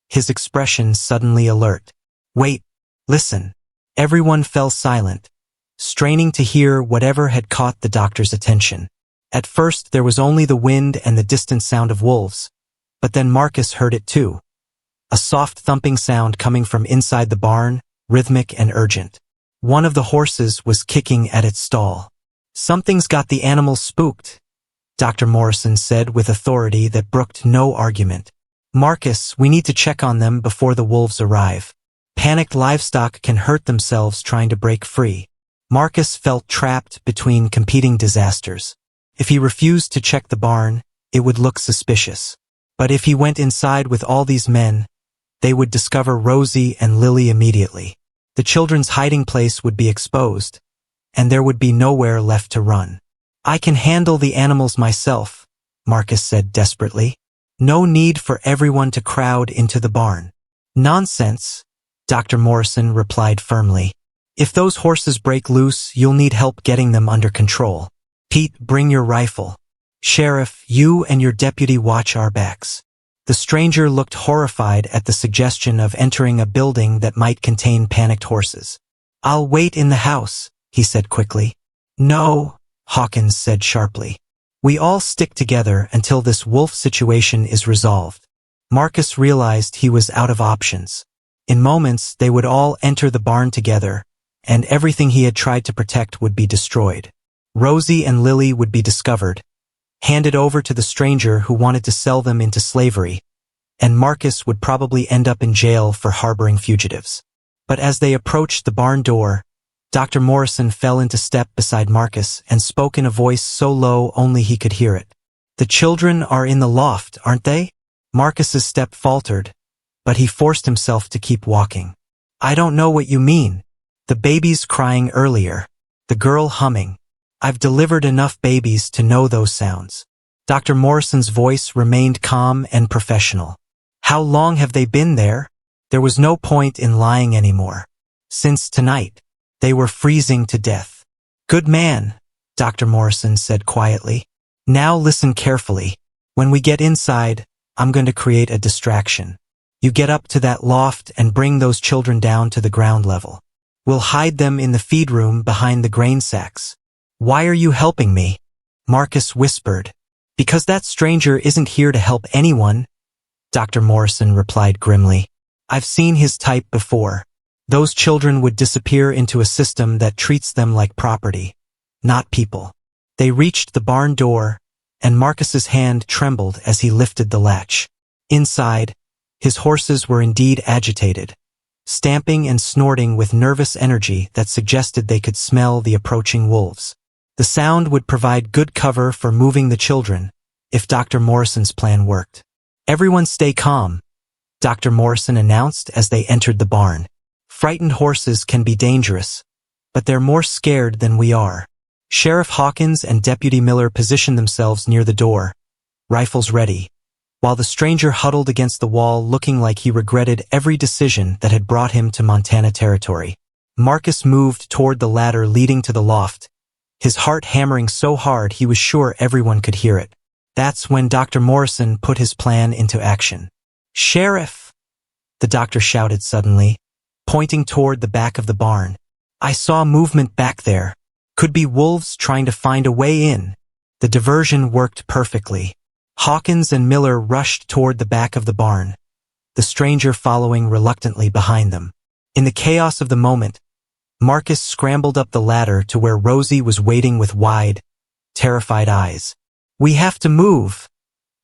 his expression suddenly alert. Wait, listen. Everyone fell silent, straining to hear whatever had caught the doctor's attention. At first there was only the wind and the distant sound of wolves, but then Marcus heard it too. A soft thumping sound coming from inside the barn, rhythmic and urgent. One of the horses was kicking at its stall. "Something's got the animals spooked," Dr. Morrison said with authority that brooked no argument. "Marcus, we need to check on them before the wolves arrive. Panicked livestock can hurt themselves trying to break free." Marcus felt trapped between competing disasters. If he refused to check the barn, it would look suspicious. But if he went inside with all these men, they would discover Rosie and Lily immediately. The children's hiding place would be exposed, and there would be nowhere left to run. "I can handle the animals myself," Marcus said desperately. "No need for everyone to crowd into the barn." "Nonsense," Dr. Morrison replied firmly. "If those horses break loose, you'll need help getting them under control. Pete, bring your rifle. Sheriff, you and your deputy watch our backs." The stranger looked horrified at the suggestion of entering a building that might contain panicked horses. "I'll wait in the house," he said quickly. "No," Hawkins said sharply. "We all stick together until this wolf situation is resolved." Marcus realized he was out of options. In moments, they would all enter the barn together, and everything he had tried to protect would be destroyed. Rosie and Lily would be discovered, handed over to the stranger who wanted to sell them into slavery, and Marcus would probably end up in jail for harboring fugitives. But as they approached the barn door, Dr. Morrison fell into step beside Marcus and spoke in a voice so low only he could hear it. "The children are in the loft, aren't they?" Marcus's step faltered, but he forced himself to keep walking. "I don't know what you mean. The babies crying earlier. The girl humming. I've delivered enough babies to know those sounds." Dr. Morrison's voice remained calm and professional. "How long have they been there?" There was no point in lying anymore. "Since tonight." They were freezing to death. "Good man," Dr. Morrison said quietly. "Now listen carefully. When we get inside, I'm going to create a distraction. You get up to that loft and bring those children down to the ground level. We'll hide them in the feed room behind the grain sacks." "Why are you helping me?" Marcus whispered. "Because that stranger isn't here to help anyone," Dr. Morrison replied grimly. "I've seen his type before. Those children would disappear into a system that treats them like property, not people." They reached the barn door, and Marcus's hand trembled as he lifted the latch. Inside, his horses were indeed agitated, stamping and snorting with nervous energy that suggested they could smell the approaching wolves. The sound would provide good cover for moving the children, if Dr. Morrison's plan worked. "Everyone stay calm," Dr. Morrison announced as they entered the barn. "Frightened horses can be dangerous, but they're more scared than we are." Sheriff Hawkins and Deputy Miller positioned themselves near the door, rifles ready, while the stranger huddled against the wall looking like he regretted every decision that had brought him to Montana territory. Marcus moved toward the ladder leading to the loft, his heart hammering so hard he was sure everyone could hear it. That's when Dr. Morrison put his plan into action. "Sheriff!" the doctor shouted suddenly, pointing toward the back of the barn. "I saw movement back there. Could be wolves trying to find a way in." The diversion worked perfectly. Hawkins and Miller rushed toward the back of the barn, the stranger following reluctantly behind them. In the chaos of the moment, Marcus scrambled up the ladder to where Rosie was waiting with wide, terrified eyes. "We have to move,"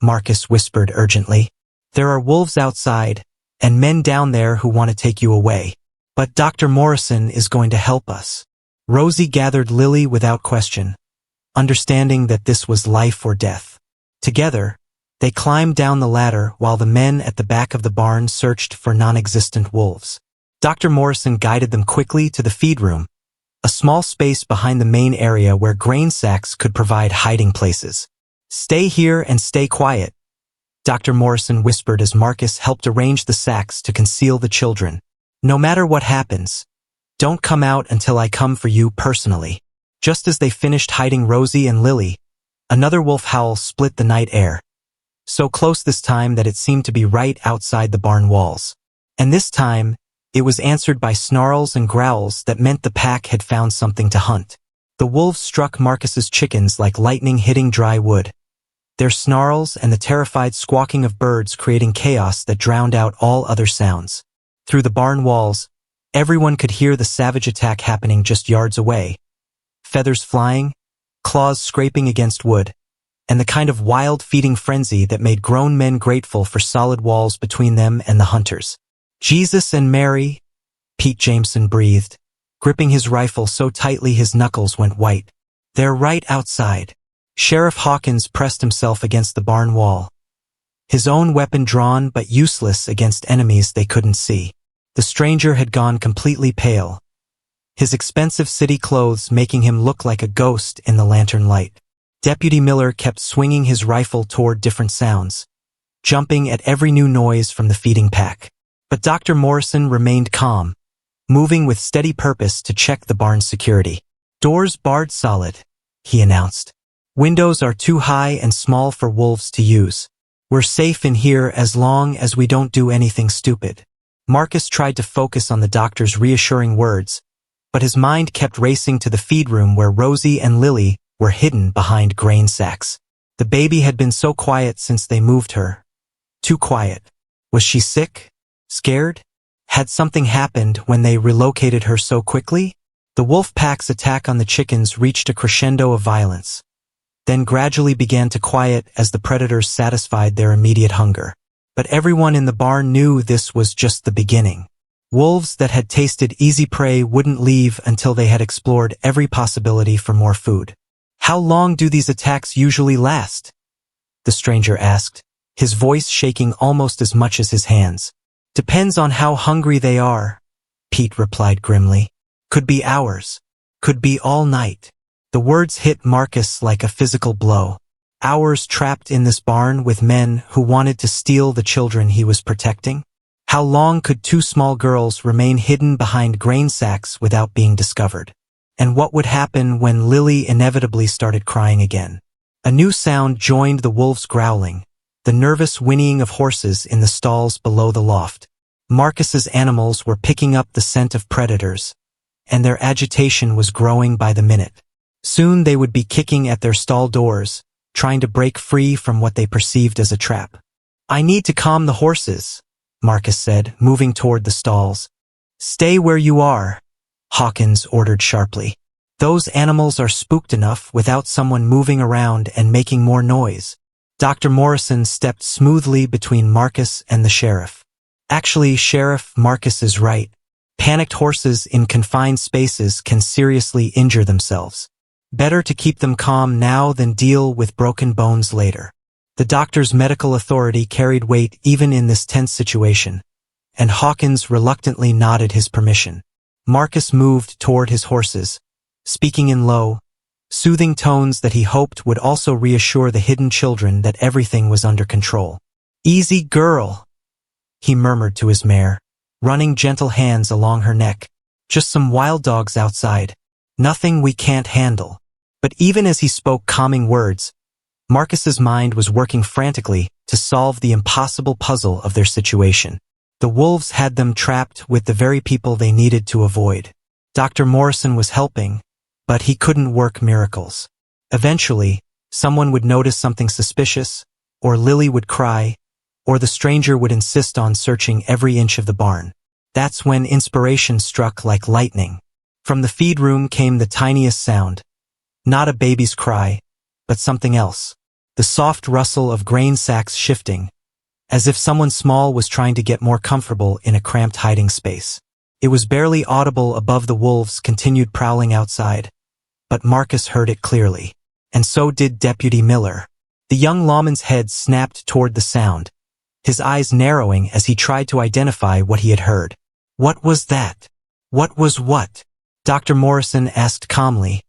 Marcus whispered urgently. "There are wolves outside, and men down there who want to take you away. But Dr. Morrison is going to help us." Rosie gathered Lily without question, understanding that this was life or death. Together, they climbed down the ladder while the men at the back of the barn searched for non-existent wolves. Dr. Morrison guided them quickly to the feed room, a small space behind the main area where grain sacks could provide hiding places. "Stay here and stay quiet," Dr. Morrison whispered as Marcus helped arrange the sacks to conceal the children. "No matter what happens, don't come out until I come for you personally." Just as they finished hiding Rosie and Lily, another wolf howl split the night air, so close this time that it seemed to be right outside the barn walls. And this time, it was answered by snarls and growls that meant the pack had found something to hunt. The wolves struck Marcus's chickens like lightning hitting dry wood, their snarls and the terrified squawking of birds creating chaos that drowned out all other sounds. Through the barn walls, Everyone could hear the savage attack happening just yards away. Feathers flying, claws scraping against wood, and the kind of wild feeding frenzy that made grown men grateful for solid walls between them and the hunters. Jesus and Mary, Pete Jameson breathed, gripping his rifle so tightly his knuckles went white. They're right outside. Sheriff Hawkins pressed himself against the barn wall, his own weapon drawn but useless against enemies they couldn't see. The stranger had gone completely pale, his expensive city clothes making him look like a ghost in the lantern light. Deputy Miller kept swinging his rifle toward different sounds, jumping at every new noise from the feeding pack. But Dr. Morrison remained calm, moving with steady purpose to check the barn's security. Doors barred solid, he announced. Windows are too high and small for wolves to use. We're safe in here as long as we don't do anything stupid. Marcus tried to focus on the doctor's reassuring words, but his mind kept racing to the feed room where Rosie and Lily were hidden behind grain sacks. The baby had been so quiet since they moved her. Too quiet. Was she sick? Scared? Had something happened when they relocated her so quickly? The wolf pack's attack on the chickens reached a crescendo of violence, then gradually began to quiet as the predators satisfied their immediate hunger. But everyone in the barn knew this was just the beginning. Wolves that had tasted easy prey wouldn't leave until they had explored every possibility for more food. How long do these attacks usually last? The stranger asked, his voice shaking almost as much as his hands. Depends on how hungry they are, Pete replied grimly. Could be hours. Could be all night. The words hit Marcus like a physical blow. Hours trapped in this barn with men who wanted to steal the children he was protecting? How long could two small girls remain hidden behind grain sacks without being discovered? And what would happen when Lily inevitably started crying again? A new sound joined the wolves' growling, the nervous whinnying of horses in the stalls below the loft. Marcus's animals were picking up the scent of predators, and their agitation was growing by the minute. Soon they would be kicking at their stall doors, trying to break free from what they perceived as a trap. I need to calm the horses, Marcus said, moving toward the stalls. Stay where you are, Hawkins ordered sharply. Those animals are spooked enough without someone moving around and making more noise. Dr. Morrison stepped smoothly between Marcus and the sheriff. Actually, Sheriff, Marcus is right. Panicked horses in confined spaces can seriously injure themselves. Better to keep them calm now than deal with broken bones later. The doctor's medical authority carried weight even in this tense situation, and Hawkins reluctantly nodded his permission. Marcus moved toward his horses, speaking in low, soothing tones that he hoped would also reassure the hidden children that everything was under control. Easy girl, he murmured to his mare, running gentle hands along her neck. Just some wild dogs outside. Nothing we can't handle. But even as he spoke calming words, Marcus's mind was working frantically to solve the impossible puzzle of their situation. The wolves had them trapped with the very people they needed to avoid. Dr. Morrison was helping, but he couldn't work miracles. Eventually, someone would notice something suspicious, or Lily would cry, or the stranger would insist on searching every inch of the barn. That's when inspiration struck like lightning. From the feed room came the tiniest sound. Not a baby's cry, but something else. The soft rustle of grain sacks shifting, as if someone small was trying to get more comfortable in a cramped hiding space. It was barely audible above the wolves' continued prowling outside, but Marcus heard it clearly. And so did Deputy Miller. The young lawman's head snapped toward the sound, his eyes narrowing as he tried to identify what he had heard. What was that? What was what? Dr. Morrison asked calmly,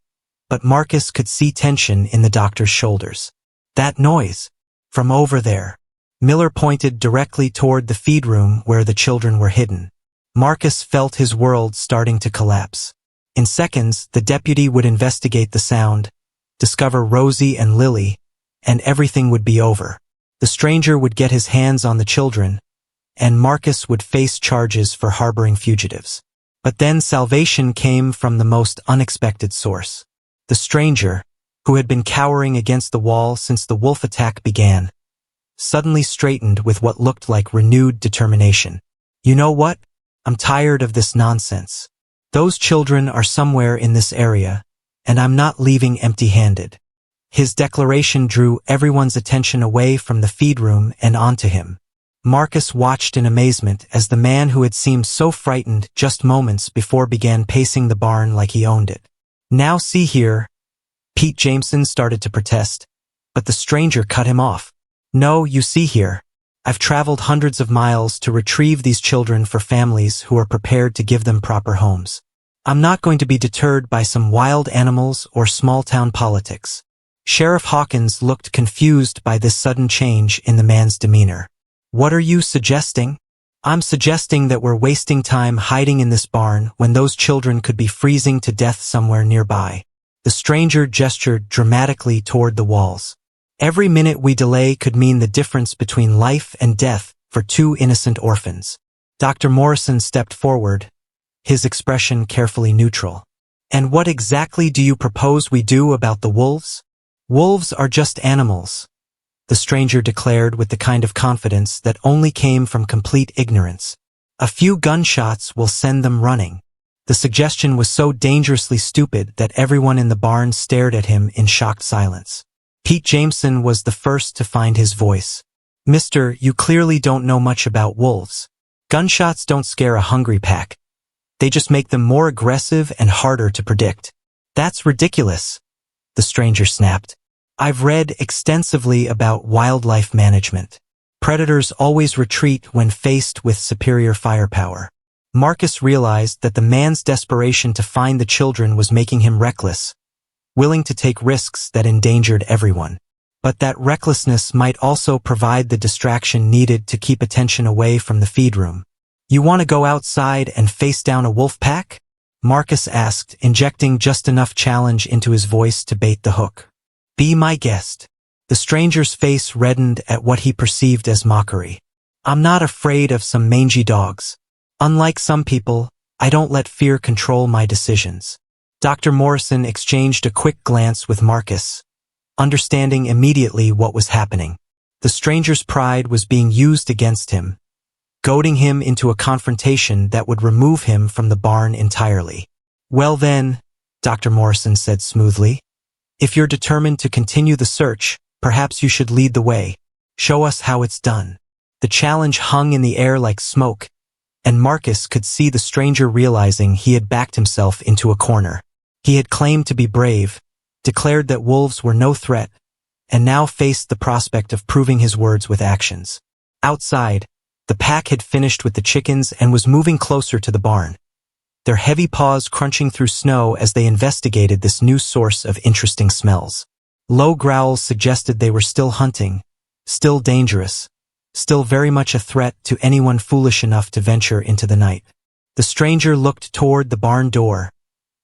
but Marcus could see tension in the doctor's shoulders. That noise. From over there. Miller pointed directly toward the feed room where the children were hidden. Marcus felt his world starting to collapse. In seconds, the deputy would investigate the sound, discover Rosie and Lily, and everything would be over. The stranger would get his hands on the children, and Marcus would face charges for harboring fugitives. But then salvation came from the most unexpected source. The stranger, who had been cowering against the wall since the wolf attack began, suddenly straightened with what looked like renewed determination. You know what? I'm tired of this nonsense. Those children are somewhere in this area, and I'm not leaving empty-handed." His declaration drew everyone's attention away from the feed room and onto him. Marcus watched in amazement as the man who had seemed so frightened just moments before began pacing the barn like he owned it. "Now see here," Pete Jameson started to protest, but the stranger cut him off. "No, you see here. I've traveled hundreds of miles to retrieve these children for families who are prepared to give them proper homes. I'm not going to be deterred by some wild animals or small-town politics." Sheriff Hawkins looked confused by this sudden change in the man's demeanor. "What are you suggesting?" "I'm suggesting that we're wasting time hiding in this barn when those children could be freezing to death somewhere nearby." The stranger gestured dramatically toward the walls. "Every minute we delay could mean the difference between life and death for 2 innocent orphans." Dr. Morrison stepped forward, his expression carefully neutral. "And what exactly do you propose we do about the wolves?" "Wolves are just animals," the stranger declared with the kind of confidence that only came from complete ignorance. "A few gunshots will send them running." The suggestion was so dangerously stupid that everyone in the barn stared at him in shocked silence. Pete Jameson was the first to find his voice. "Mister, you clearly don't know much about wolves. Gunshots don't scare a hungry pack. They just make them more aggressive and harder to predict." "That's ridiculous," the stranger snapped. "I've read extensively about wildlife management. Predators always retreat when faced with superior firepower." Marcus realized that the man's desperation to find the children was making him reckless, willing to take risks that endangered everyone. But that recklessness might also provide the distraction needed to keep attention away from the feed room. "You want to go outside and face down a wolf pack?" Marcus asked, injecting just enough challenge into his voice to bait the hook. "Be my guest." The stranger's face reddened at what he perceived as mockery. "I'm not afraid of some mangy dogs. Unlike some people, I don't let fear control my decisions." Dr. Morrison exchanged a quick glance with Marcus, understanding immediately what was happening. The stranger's pride was being used against him, goading him into a confrontation that would remove him from the barn entirely. "Well then," Dr. Morrison said smoothly, "if you're determined to continue the search, perhaps you should lead the way. Show us how it's done." The challenge hung in the air like smoke, and Marcus could see the stranger realizing he had backed himself into a corner. He had claimed to be brave, declared that wolves were no threat, and now faced the prospect of proving his words with actions. Outside, the pack had finished with the chickens and was moving closer to the barn, their heavy paws crunching through snow as they investigated this new source of interesting smells. Low growls suggested they were still hunting, still dangerous, still very much a threat to anyone foolish enough to venture into the night. The stranger looked toward the barn door,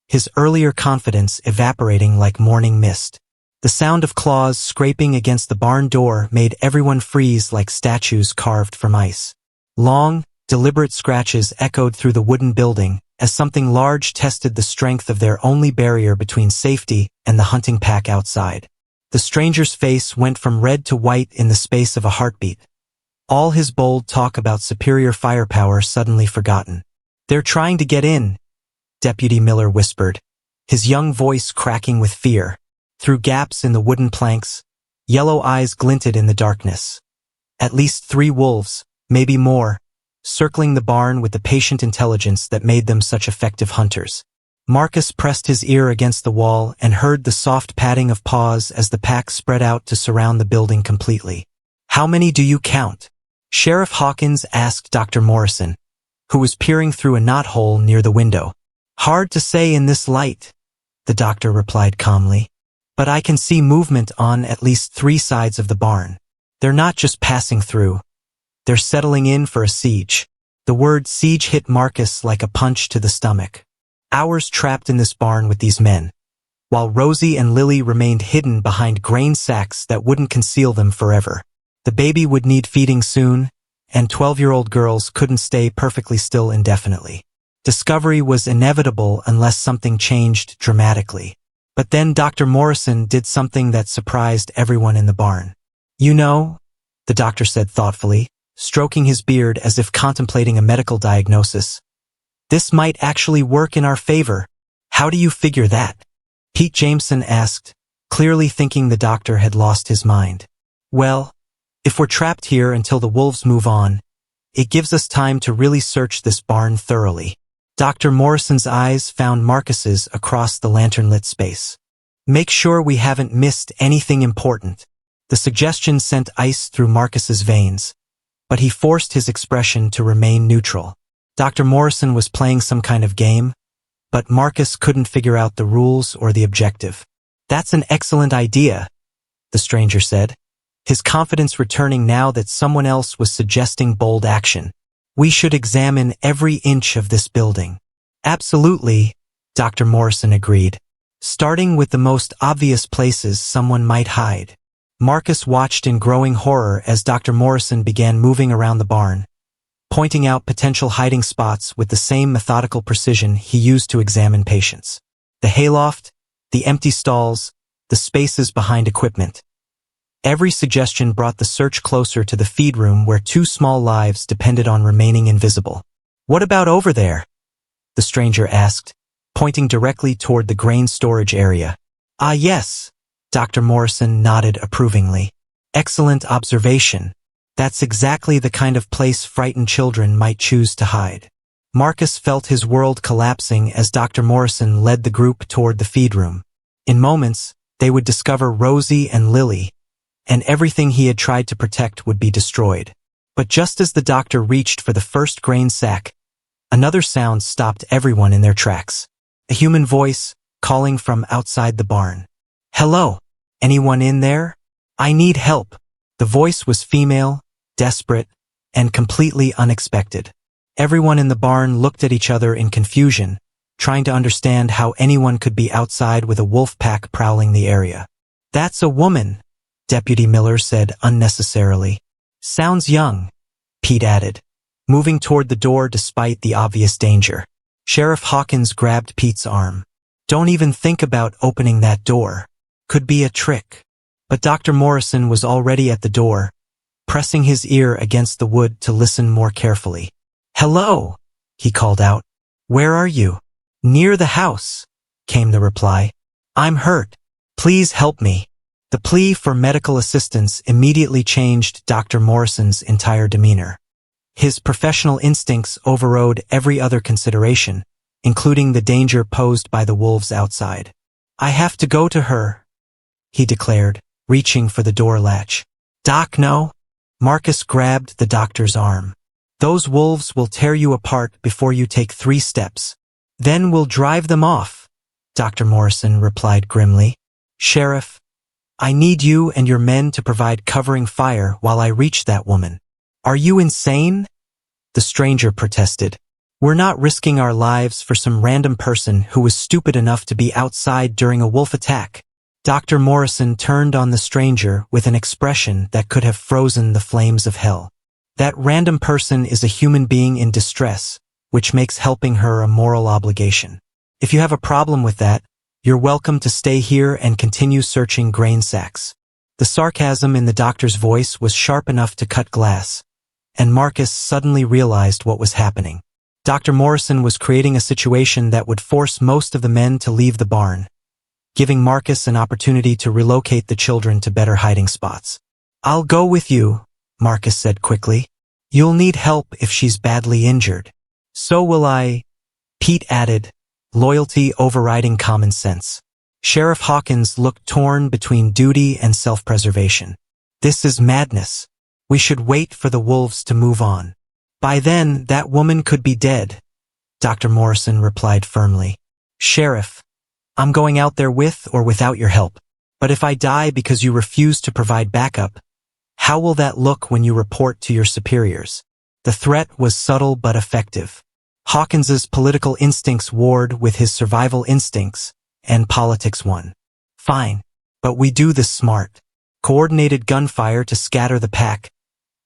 his earlier confidence evaporating like morning mist. The sound of claws scraping against the barn door made everyone freeze like statues carved from ice. Long, deliberate scratches echoed through the wooden building as something large tested the strength of their only barrier between safety and the hunting pack outside. The stranger's face went from red to white in the space of a heartbeat, all his bold talk about superior firepower suddenly forgotten. "They're trying to get in," Deputy Miller whispered, his young voice cracking with fear. Through gaps in the wooden planks, yellow eyes glinted in the darkness. At least 3 wolves, maybe more, circling the barn with the patient intelligence that made them such effective hunters. Marcus pressed his ear against the wall and heard the soft padding of paws as the pack spread out to surround the building completely. "How many do you count?" Sheriff Hawkins asked Dr. Morrison, who was peering through a knothole near the window. "Hard to say in this light," the doctor replied calmly. "But I can see movement on at least 3 sides of the barn. They're not just passing through. They're settling in for a siege." The word siege hit Marcus like a punch to the stomach. Hours trapped in this barn with these men, while Rosie and Lily remained hidden behind grain sacks that wouldn't conceal them forever. The baby would need feeding soon, and 12-year-old girls couldn't stay perfectly still indefinitely. Discovery was inevitable unless something changed dramatically. But then Dr. Morrison did something that surprised everyone in the barn. "You know," the doctor said thoughtfully, stroking his beard as if contemplating a medical diagnosis, This might actually work in our favor. How do you figure that? Pete Jameson asked, clearly thinking the doctor had lost his mind. Well, if we're trapped here until the wolves move on, it gives us time to really search this barn thoroughly. Dr. Morrison's eyes found Marcus's across the lantern-lit space. Make sure we haven't missed anything important. The suggestion sent ice through Marcus's veins, but he forced his expression to remain neutral. Dr. Morrison was playing some kind of game, but Marcus couldn't figure out the rules or the objective. That's an excellent idea, the stranger said, his confidence returning now that someone else was suggesting bold action. We should examine every inch of this building. Absolutely, Dr. Morrison agreed, starting with the most obvious places someone might hide. Marcus watched in growing horror as Dr. Morrison began moving around the barn, pointing out potential hiding spots with the same methodical precision he used to examine patients. The hayloft, the empty stalls, the spaces behind equipment. Every suggestion brought the search closer to the feed room where 2 small lives depended on remaining invisible. What about over there? The stranger asked, pointing directly toward the grain storage area. Ah, yes, Dr. Morrison nodded approvingly. Excellent observation. That's exactly the kind of place frightened children might choose to hide. Marcus felt his world collapsing as Dr. Morrison led the group toward the feed room. In moments, they would discover Rosie and Lily, and everything he had tried to protect would be destroyed. But just as the doctor reached for the first grain sack, another sound stopped everyone in their tracks. A human voice, calling from outside the barn. Hello, anyone in there? I need help. The voice was female, desperate, and completely unexpected. Everyone in the barn looked at each other in confusion, trying to understand how anyone could be outside with a wolf pack prowling the area. That's a woman, Deputy Miller said unnecessarily. Sounds young, Pete added, moving toward the door despite the obvious danger. Sheriff Hawkins grabbed Pete's arm. Don't even think about opening that door. Could be a trick. But Dr. Morrison was already at the door, pressing his ear against the wood to listen more carefully. Hello, he called out. Where are you? Near the house, came the reply. I'm hurt. Please help me. The plea for medical assistance immediately changed Dr. Morrison's entire demeanor. His professional instincts overrode every other consideration, including the danger posed by the wolves outside. I have to go to her, he declared, reaching for the door latch. Doc, no. Marcus grabbed the doctor's arm. Those wolves will tear you apart before you take 3 steps. Then we'll drive them off, Dr. Morrison replied grimly. Sheriff, I need you and your men to provide covering fire while I reach that woman. Are you insane? The stranger protested. We're not risking our lives for some random person who was stupid enough to be outside during a wolf attack. Dr. Morrison turned on the stranger with an expression that could have frozen the flames of hell. That random person is a human being in distress, which makes helping her a moral obligation. If you have a problem with that, you're welcome to stay here and continue searching grain sacks. The sarcasm in the doctor's voice was sharp enough to cut glass, and Marcus suddenly realized what was happening. Dr. Morrison was creating a situation that would force most of the men to leave the barn, giving Marcus an opportunity to relocate the children to better hiding spots. I'll go with you, Marcus said quickly. You'll need help if she's badly injured. So will I, Pete added, loyalty overriding common sense. Sheriff Hawkins looked torn between duty and self-preservation. This is madness. We should wait for the wolves to move on. By then, that woman could be dead, Dr. Morrison replied firmly. Sheriff, I'm going out there with or without your help. But if I die because you refuse to provide backup, how will that look when you report to your superiors? The threat was subtle but effective. Hawkins's political instincts warred with his survival instincts, and politics won. Fine, but we do this smart. Coordinated gunfire to scatter the pack,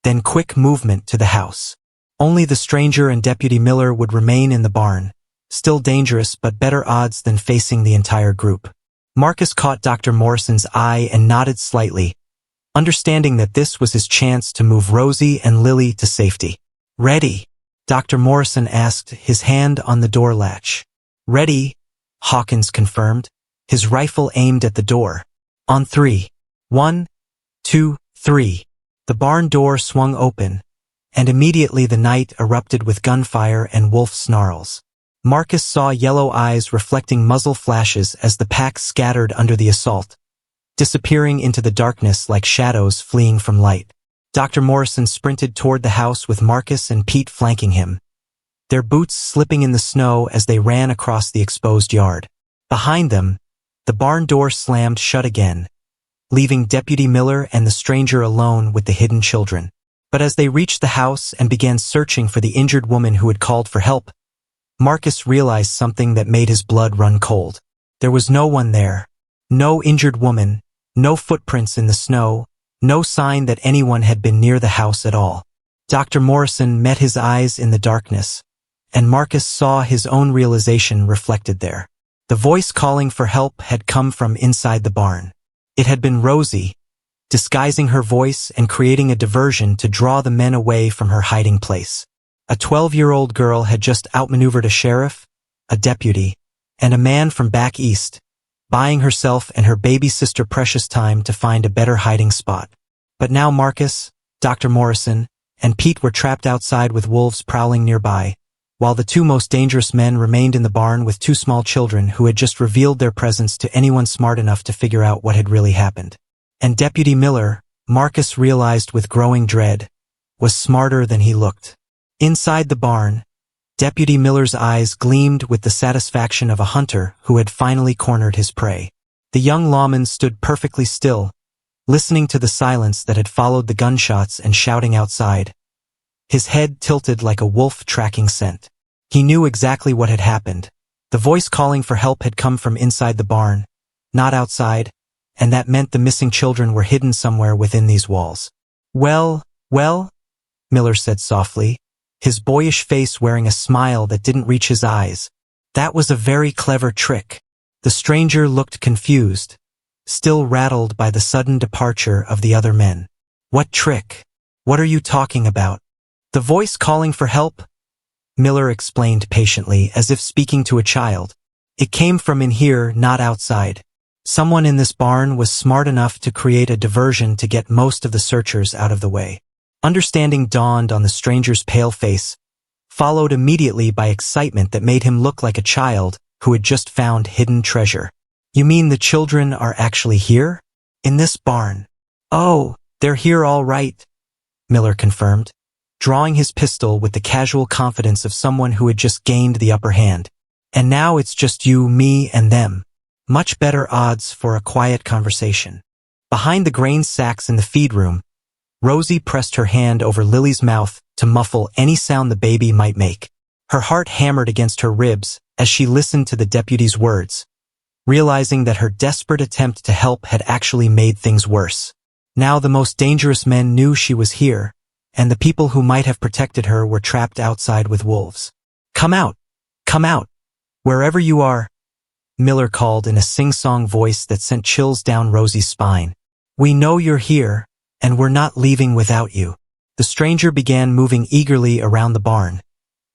then quick movement to the house. Only the stranger and Deputy Miller would remain in the barn, still dangerous but better odds than facing the entire group. Marcus caught Dr. Morrison's eye and nodded slightly, understanding that this was his chance to move Rosie and Lily to safety. Ready, Dr. Morrison asked, his hand on the door latch. Ready, Hawkins confirmed, his rifle aimed at the door. On 3. 1, 2, 3. The barn door swung open, and immediately the night erupted with gunfire and wolf snarls. Marcus saw yellow eyes reflecting muzzle flashes as the pack scattered under the assault, disappearing into the darkness like shadows fleeing from light. Dr. Morrison sprinted toward the house with Marcus and Pete flanking him, their boots slipping in the snow as they ran across the exposed yard. Behind them, the barn door slammed shut again, leaving Deputy Miller and the stranger alone with the hidden children. But as they reached the house and began searching for the injured woman who had called for help, Marcus realized something that made his blood run cold. There was no one there. No injured woman, no footprints in the snow, no sign that anyone had been near the house at all. Dr. Morrison met his eyes in the darkness, and Marcus saw his own realization reflected there. The voice calling for help had come from inside the barn. It had been Rosie, disguising her voice and creating a diversion to draw the men away from her hiding place. A 12-year-old girl had just outmaneuvered a sheriff, a deputy, and a man from back east, buying herself and her baby sister precious time to find a better hiding spot. But now Marcus, Dr. Morrison, and Pete were trapped outside with wolves prowling nearby, while the two most dangerous men remained in the barn with two small children who had just revealed their presence to anyone smart enough to figure out what had really happened. And Deputy Miller, Marcus realized with growing dread, was smarter than he looked. Inside the barn, Deputy Miller's eyes gleamed with the satisfaction of a hunter who had finally cornered his prey. The young lawman stood perfectly still, listening to the silence that had followed the gunshots and shouting outside, his head tilted like a wolf tracking scent. He knew exactly what had happened. The voice calling for help had come from inside the barn, not outside, and that meant the missing children were hidden somewhere within these walls. Well, Miller said softly, his boyish face wearing a smile that didn't reach his eyes. That was a very clever trick. The stranger looked confused, still rattled by the sudden departure of the other men. What trick? What are you talking about? The voice calling for help? Miller explained patiently, as if speaking to a child. It came from in here, not outside. Someone in this barn was smart enough to create a diversion to get most of the searchers out of the way. Understanding dawned on the stranger's pale face, followed immediately by excitement that made him look like a child who had just found hidden treasure. You mean the children are actually here? In this barn? Oh, they're here all right, Miller confirmed, drawing his pistol with the casual confidence of someone who had just gained the upper hand. And now it's just you, me, and them. Much better odds for a quiet conversation. Behind the grain sacks in the feed room, Rosie pressed her hand over Lily's mouth to muffle any sound the baby might make. Her heart hammered against her ribs as she listened to the deputy's words, realizing that her desperate attempt to help had actually made things worse. Now the most dangerous men knew she was here, and the people who might have protected her were trapped outside with wolves. Come out! Come out! Wherever you are, Miller called in a sing-song voice that sent chills down Rosie's spine. We know you're here, and we're not leaving without you. The stranger began moving eagerly around the barn,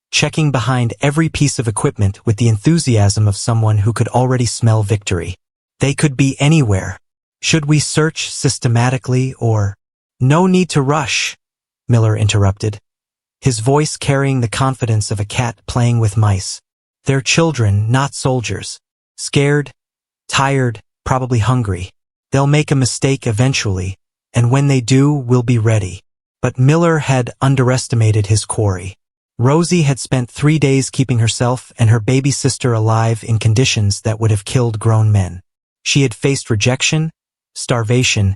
checking behind every piece of equipment with the enthusiasm of someone who could already smell victory. They could be anywhere. Should we search systematically or— No need to rush, Miller interrupted, his voice carrying the confidence of a cat playing with mice. They're children, not soldiers. Scared, tired, probably hungry. They'll make a mistake eventually, and when they do, we'll be ready. But Miller had underestimated his quarry. Rosie had spent 3 days keeping herself and her baby sister alive in conditions that would have killed grown men. She had faced rejection, starvation,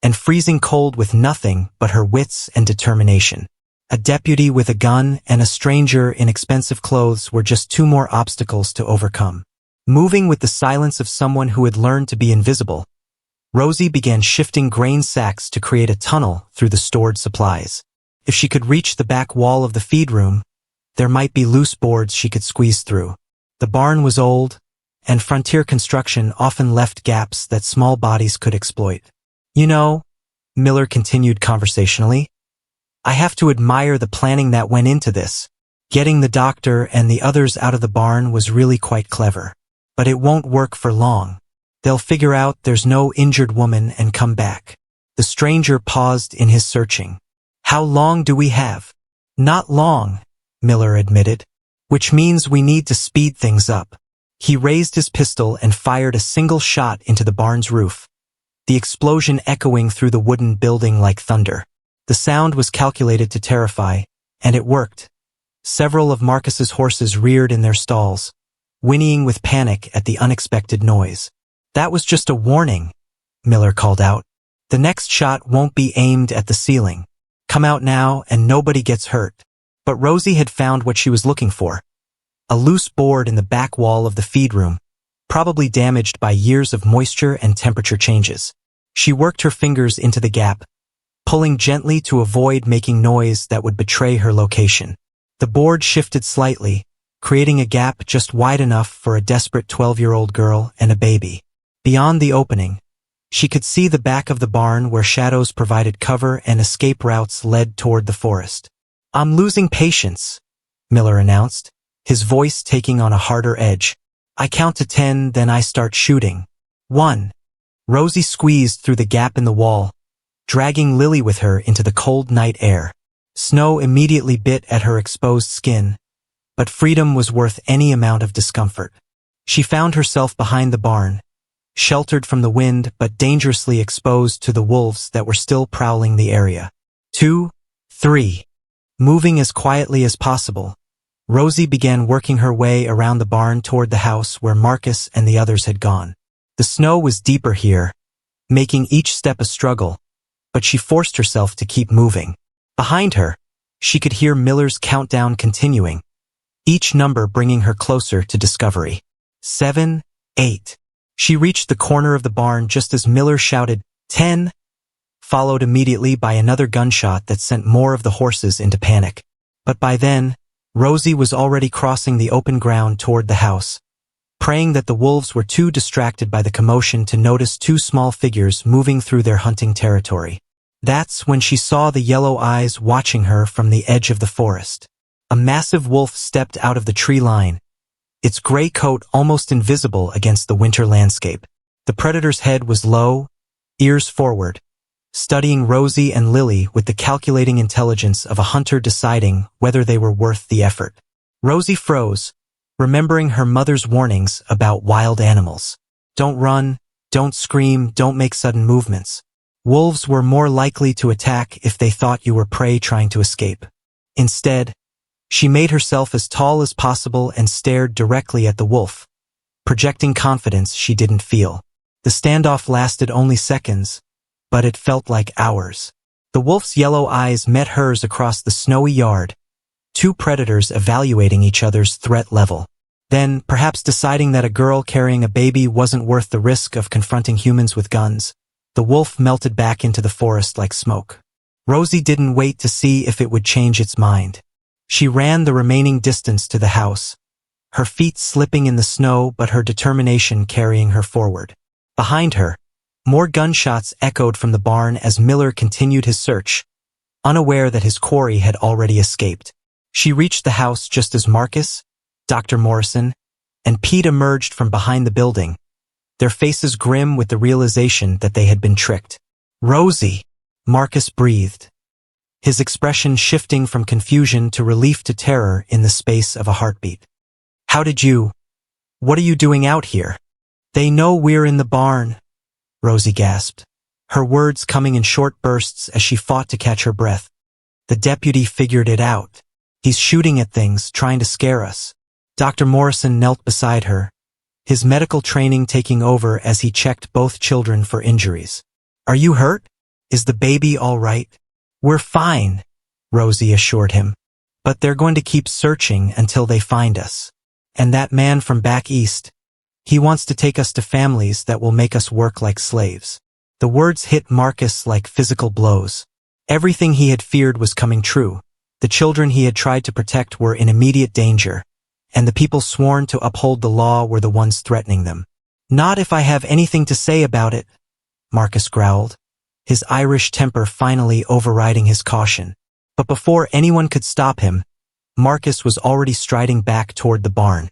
and freezing cold with nothing but her wits and determination. A deputy with a gun and a stranger in expensive clothes were just 2 more obstacles to overcome. Moving with the silence of someone who had learned to be invisible, Rosie began shifting grain sacks to create a tunnel through the stored supplies. If she could reach the back wall of the feed room, there might be loose boards she could squeeze through. The barn was old, and frontier construction often left gaps that small bodies could exploit. You know, Miller continued conversationally, I have to admire the planning that went into this. Getting the doctor and the others out of the barn was really quite clever. But it won't work for long. They'll figure out there's no injured woman and come back. The stranger paused in his searching. How long do we have? Not long, Miller admitted. Which means we need to speed things up. He raised his pistol and fired a single shot into the barn's roof, the explosion echoing through the wooden building like thunder. The sound was calculated to terrify, and it worked. Several of Marcus's horses reared in their stalls, whinnying with panic at the unexpected noise. That was just a warning, Miller called out. The next shot won't be aimed at the ceiling. Come out now and nobody gets hurt. But Rosie had found what she was looking for. A loose board in the back wall of the feed room, probably damaged by years of moisture and temperature changes. She worked her fingers into the gap, pulling gently to avoid making noise that would betray her location. The board shifted slightly, creating a gap just wide enough for a desperate 12-year-old girl and a baby. Beyond the opening, she could see the back of the barn where shadows provided cover and escape routes led toward the forest. I'm losing patience, Miller announced, his voice taking on a harder edge. I count to 10, then I start shooting. 1. Rosie squeezed through the gap in the wall, dragging Lily with her into the cold night air. Snow immediately bit at her exposed skin, but freedom was worth any amount of discomfort. She found herself behind the barn, sheltered from the wind but dangerously exposed to the wolves that were still prowling the area. 2. 3. Moving as quietly as possible, Rosie began working her way around the barn toward the house where Marcus and the others had gone. The snow was deeper here, making each step a struggle, but she forced herself to keep moving. Behind her, she could hear Miller's countdown continuing, each number bringing her closer to discovery. 7, 8. She reached the corner of the barn just as Miller shouted, 10, followed immediately by another gunshot that sent more of the horses into panic. But by then, Rosie was already crossing the open ground toward the house, praying that the wolves were too distracted by the commotion to notice two small figures moving through their hunting territory. That's when she saw the yellow eyes watching her from the edge of the forest. A massive wolf stepped out of the tree line, its gray coat almost invisible against the winter landscape. The predator's head was low, ears forward, studying Rosie and Lily with the calculating intelligence of a hunter deciding whether they were worth the effort. Rosie froze, remembering her mother's warnings about wild animals. Don't run, don't scream, don't make sudden movements. Wolves were more likely to attack if they thought you were prey trying to escape. Instead, she made herself as tall as possible and stared directly at the wolf, projecting confidence she didn't feel. The standoff lasted only seconds, but it felt like hours. The wolf's yellow eyes met hers across the snowy yard, two predators evaluating each other's threat level. Then, perhaps deciding that a girl carrying a baby wasn't worth the risk of confronting humans with guns, the wolf melted back into the forest like smoke. Rosie didn't wait to see if it would change its mind. She ran the remaining distance to the house, her feet slipping in the snow but her determination carrying her forward. Behind her, more gunshots echoed from the barn as Miller continued his search, unaware that his quarry had already escaped. She reached the house just as Marcus, Dr. Morrison, and Pete emerged from behind the building, their faces grim with the realization that they had been tricked. "Rosie," Marcus breathed, his expression shifting from confusion to relief to terror in the space of a heartbeat. What are you doing out here?" "They know we're in the barn," Rosie gasped, her words coming in short bursts as she fought to catch her breath. "The deputy figured it out. He's shooting at things, trying to scare us." Dr. Morrison knelt beside her, his medical training taking over as he checked both children for injuries. "Are you hurt? Is the baby all right?" "We're fine," Rosie assured him. "But they're going to keep searching until they find us. And that man from back east, he wants to take us to families that will make us work like slaves." The words hit Marcus like physical blows. Everything he had feared was coming true. The children he had tried to protect were in immediate danger, and the people sworn to uphold the law were the ones threatening them. "Not if I have anything to say about it," Marcus growled, his Irish temper finally overriding his caution. But before anyone could stop him, Marcus was already striding back toward the barn.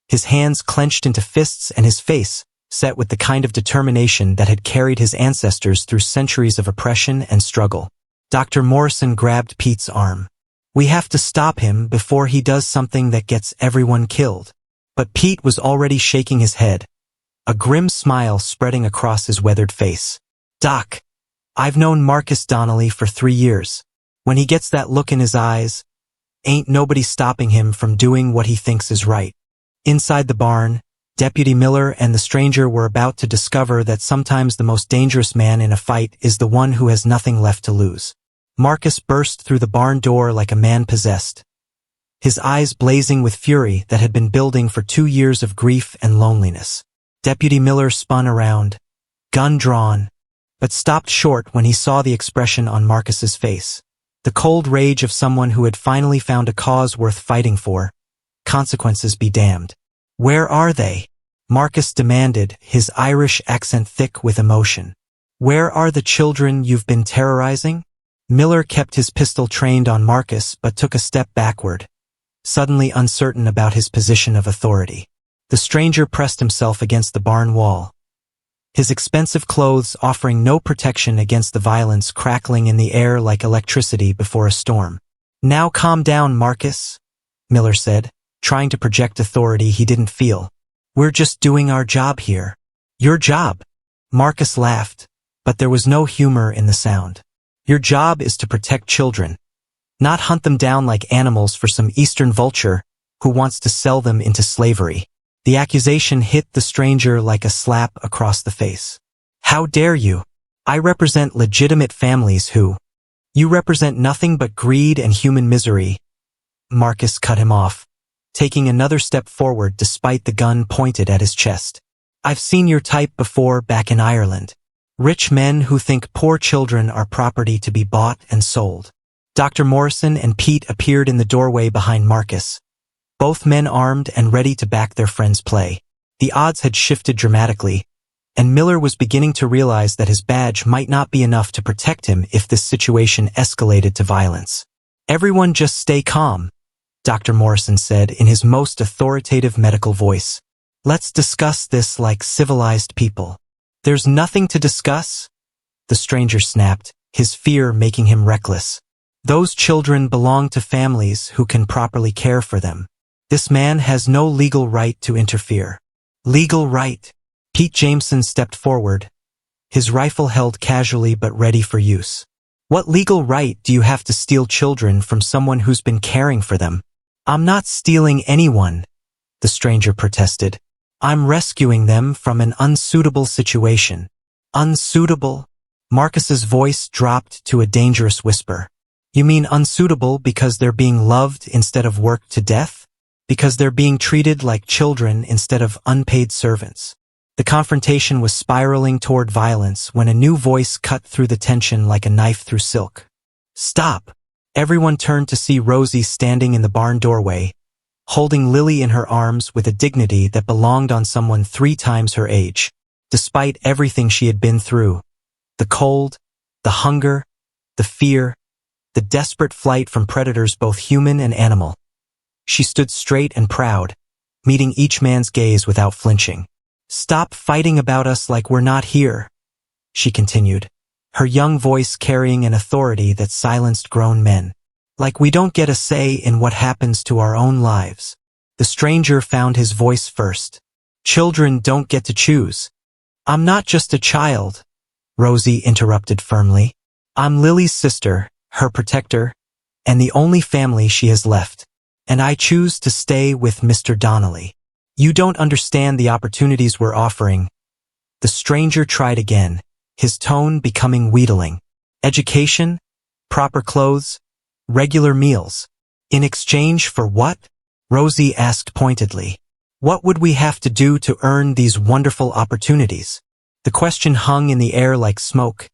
His hands clenched into fists and his face, set with the kind of determination that had carried his ancestors through centuries of oppression and struggle. Dr. Morrison grabbed Pete's arm. "We have to stop him before he does something that gets everyone killed." But Pete was already shaking his head, a grim smile spreading across his weathered face. "Doc, I've known Marcus Donnelly for 3 years. When he gets that look in his eyes, ain't nobody stopping him from doing what he thinks is right." Inside the barn, Deputy Miller and the stranger were about to discover that sometimes the most dangerous man in a fight is the one who has nothing left to lose. Marcus burst through the barn door like a man possessed, his eyes blazing with fury that had been building for 2 years of grief and loneliness. Deputy Miller spun around, gun drawn, but stopped short when he saw the expression on Marcus's face. The cold rage of someone who had finally found a cause worth fighting for. Consequences be damned. "Where are they?" Marcus demanded, his Irish accent thick with emotion. "Where are the children you've been terrorizing?" Miller kept his pistol trained on Marcus but took a step backward, suddenly uncertain about his position of authority. The stranger pressed himself against the barn wall, his expensive clothes offering no protection against the violence crackling in the air like electricity before a storm. "Now calm down, Marcus," Miller said, trying to project authority he didn't feel. "We're just doing our job here." "Your job?" Marcus laughed, but there was no humor in the sound. "Your job is to protect children, not hunt them down like animals for some Eastern vulture who wants to sell them into slavery." The accusation hit the stranger like a slap across the face. "How dare you? I represent legitimate families who—" "You represent nothing but greed and human misery." Marcus cut him off, taking another step forward despite the gun pointed at his chest. "I've seen your type before back in Ireland. Rich men who think poor children are property to be bought and sold." Dr. Morrison and Pete appeared in the doorway behind Marcus, both men armed and ready to back their friend's play. The odds had shifted dramatically, and Miller was beginning to realize that his badge might not be enough to protect him if this situation escalated to violence. "Everyone just stay calm," Dr. Morrison said in his most authoritative medical voice. "Let's discuss this like civilized people." "There's nothing to discuss," the stranger snapped, his fear making him reckless. "Those children belong to families who can properly care for them. This man has no legal right to interfere." "Legal right?" Pete Jameson stepped forward, his rifle held casually but ready for use. "What legal right do you have to steal children from someone who's been caring for them?" "I'm not stealing anyone," the stranger protested. "I'm rescuing them from an unsuitable situation." "Unsuitable?" Marcus's voice dropped to a dangerous whisper. "You mean unsuitable because they're being loved instead of worked to death? Because they're being treated like children instead of unpaid servants?" The confrontation was spiraling toward violence when a new voice cut through the tension like a knife through silk. "Stop!" Everyone turned to see Rosie standing in the barn doorway, holding Lily in her arms with a dignity that belonged on someone 3 times her age. Despite everything she had been through, the cold, the hunger, the fear, the desperate flight from predators both human and animal, she stood straight and proud, meeting each man's gaze without flinching. "Stop fighting about us like we're not here," she continued, her young voice carrying an authority that silenced grown men. "Like we don't get a say in what happens to our own lives." The stranger found his voice first. "Children don't get to choose." "I'm not just a child," Rosie interrupted firmly. "I'm Lily's sister, her protector, and the only family she has left. And I choose to stay with Mr. Donnelly. You don't understand the opportunities we're offering." The stranger tried again, his tone becoming wheedling. "Education, proper clothes, regular meals. In exchange for what?" Rosie asked pointedly. "What would we have to do to earn these wonderful opportunities?" The question hung in the air like smoke,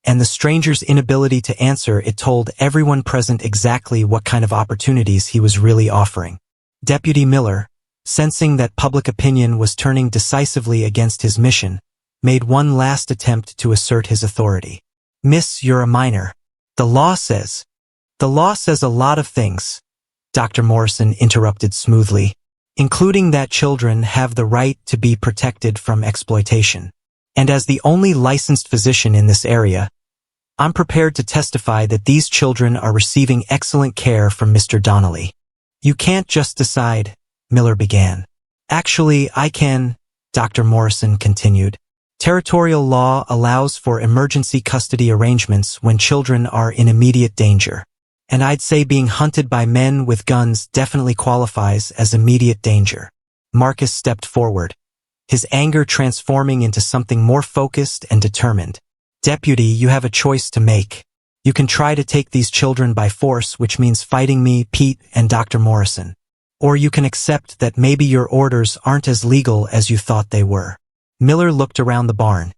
and the stranger's inability to answer it told everyone present exactly what kind of opportunities he was really offering. Deputy Miller, sensing that public opinion was turning decisively against his mission, made one last attempt to assert his authority. "Miss, you're a minor. The law says a lot of things," Dr. Morrison interrupted smoothly, including that children have the right to be protected from exploitation. And as the only licensed physician in this area, I'm prepared to testify that these children are receiving excellent care from Mr. Donnelly. You can't just decide, Miller began. Actually, I can, Dr. Morrison continued. Territorial law allows for emergency custody arrangements when children are in immediate danger. And I'd say being hunted by men with guns definitely qualifies as immediate danger. Marcus stepped forward, his anger transforming into something more focused and determined. Deputy, you have a choice to make. You can try to take these children by force, which means fighting me, Pete, and Dr. Morrison. Or you can accept that maybe your orders aren't as legal as you thought they were. Miller looked around the barn,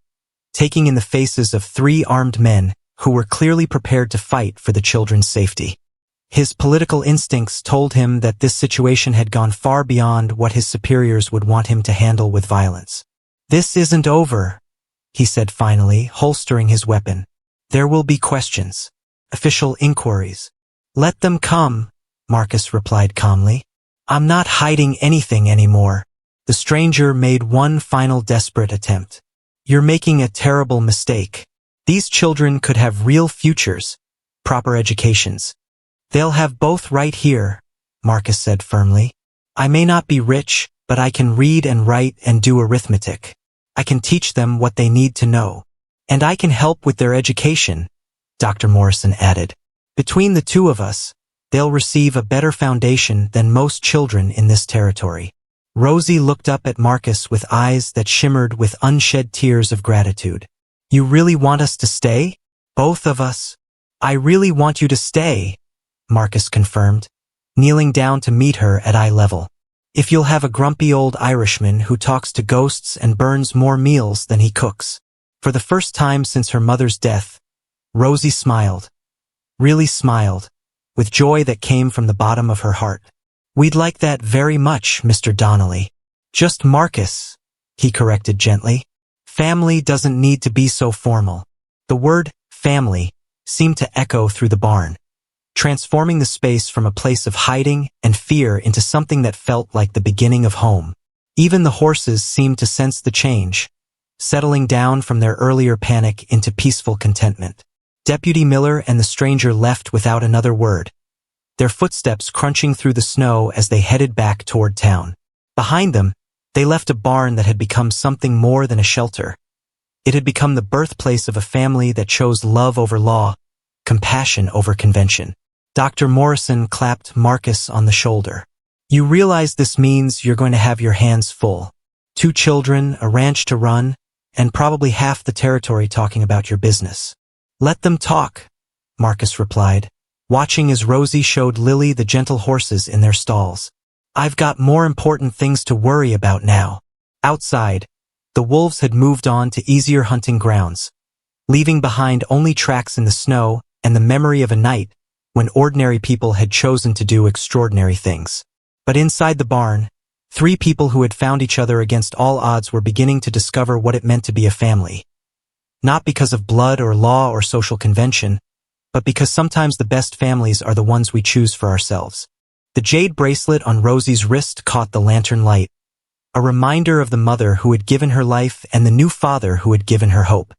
taking in the faces of 3 armed men who were clearly prepared to fight for the children's safety. His political instincts told him that this situation had gone far beyond what his superiors would want him to handle with violence. This isn't over, he said finally, holstering his weapon. There will be questions, official inquiries. Let them come, Marcus replied calmly. I'm not hiding anything anymore. The stranger made one final desperate attempt. You're making a terrible mistake. These children could have real futures, proper educations. They'll have both right here, Marcus said firmly. I may not be rich, but I can read and write and do arithmetic. I can teach them what they need to know. And I can help with their education, Dr. Morrison added. Between the two of us, they'll receive a better foundation than most children in this territory. Rosie looked up at Marcus with eyes that shimmered with unshed tears of gratitude. You really want us to stay? Both of us? I really want you to stay, Marcus confirmed, kneeling down to meet her at eye level. If you'll have a grumpy old Irishman who talks to ghosts and burns more meals than he cooks. For the first time since her mother's death, Rosie smiled, really smiled, with joy that came from the bottom of her heart. We'd like that very much, Mr. Donnelly. Just Marcus, he corrected gently. Family doesn't need to be so formal. The word family seemed to echo through the barn, transforming the space from a place of hiding and fear into something that felt like the beginning of home. Even the horses seemed to sense the change, settling down from their earlier panic into peaceful contentment. Deputy Miller and the stranger left without another word, their footsteps crunching through the snow as they headed back toward town. Behind them, they left a barn that had become something more than a shelter. It had become the birthplace of a family that chose love over law, compassion over convention. Dr. Morrison clapped Marcus on the shoulder. You realize this means you're going to have your hands full. 2 children, a ranch to run, and probably half the territory talking about your business. Let them talk, Marcus replied, watching as Rosie showed Lily the gentle horses in their stalls. I've got more important things to worry about now. Outside, the wolves had moved on to easier hunting grounds, leaving behind only tracks in the snow and the memory of a night when ordinary people had chosen to do extraordinary things. But inside the barn, 3 people who had found each other against all odds were beginning to discover what it meant to be a family. Not because of blood or law or social convention, but because sometimes the best families are the ones we choose for ourselves. The jade bracelet on Rosie's wrist caught the lantern light, a reminder of the mother who had given her life and the new father who had given her hope.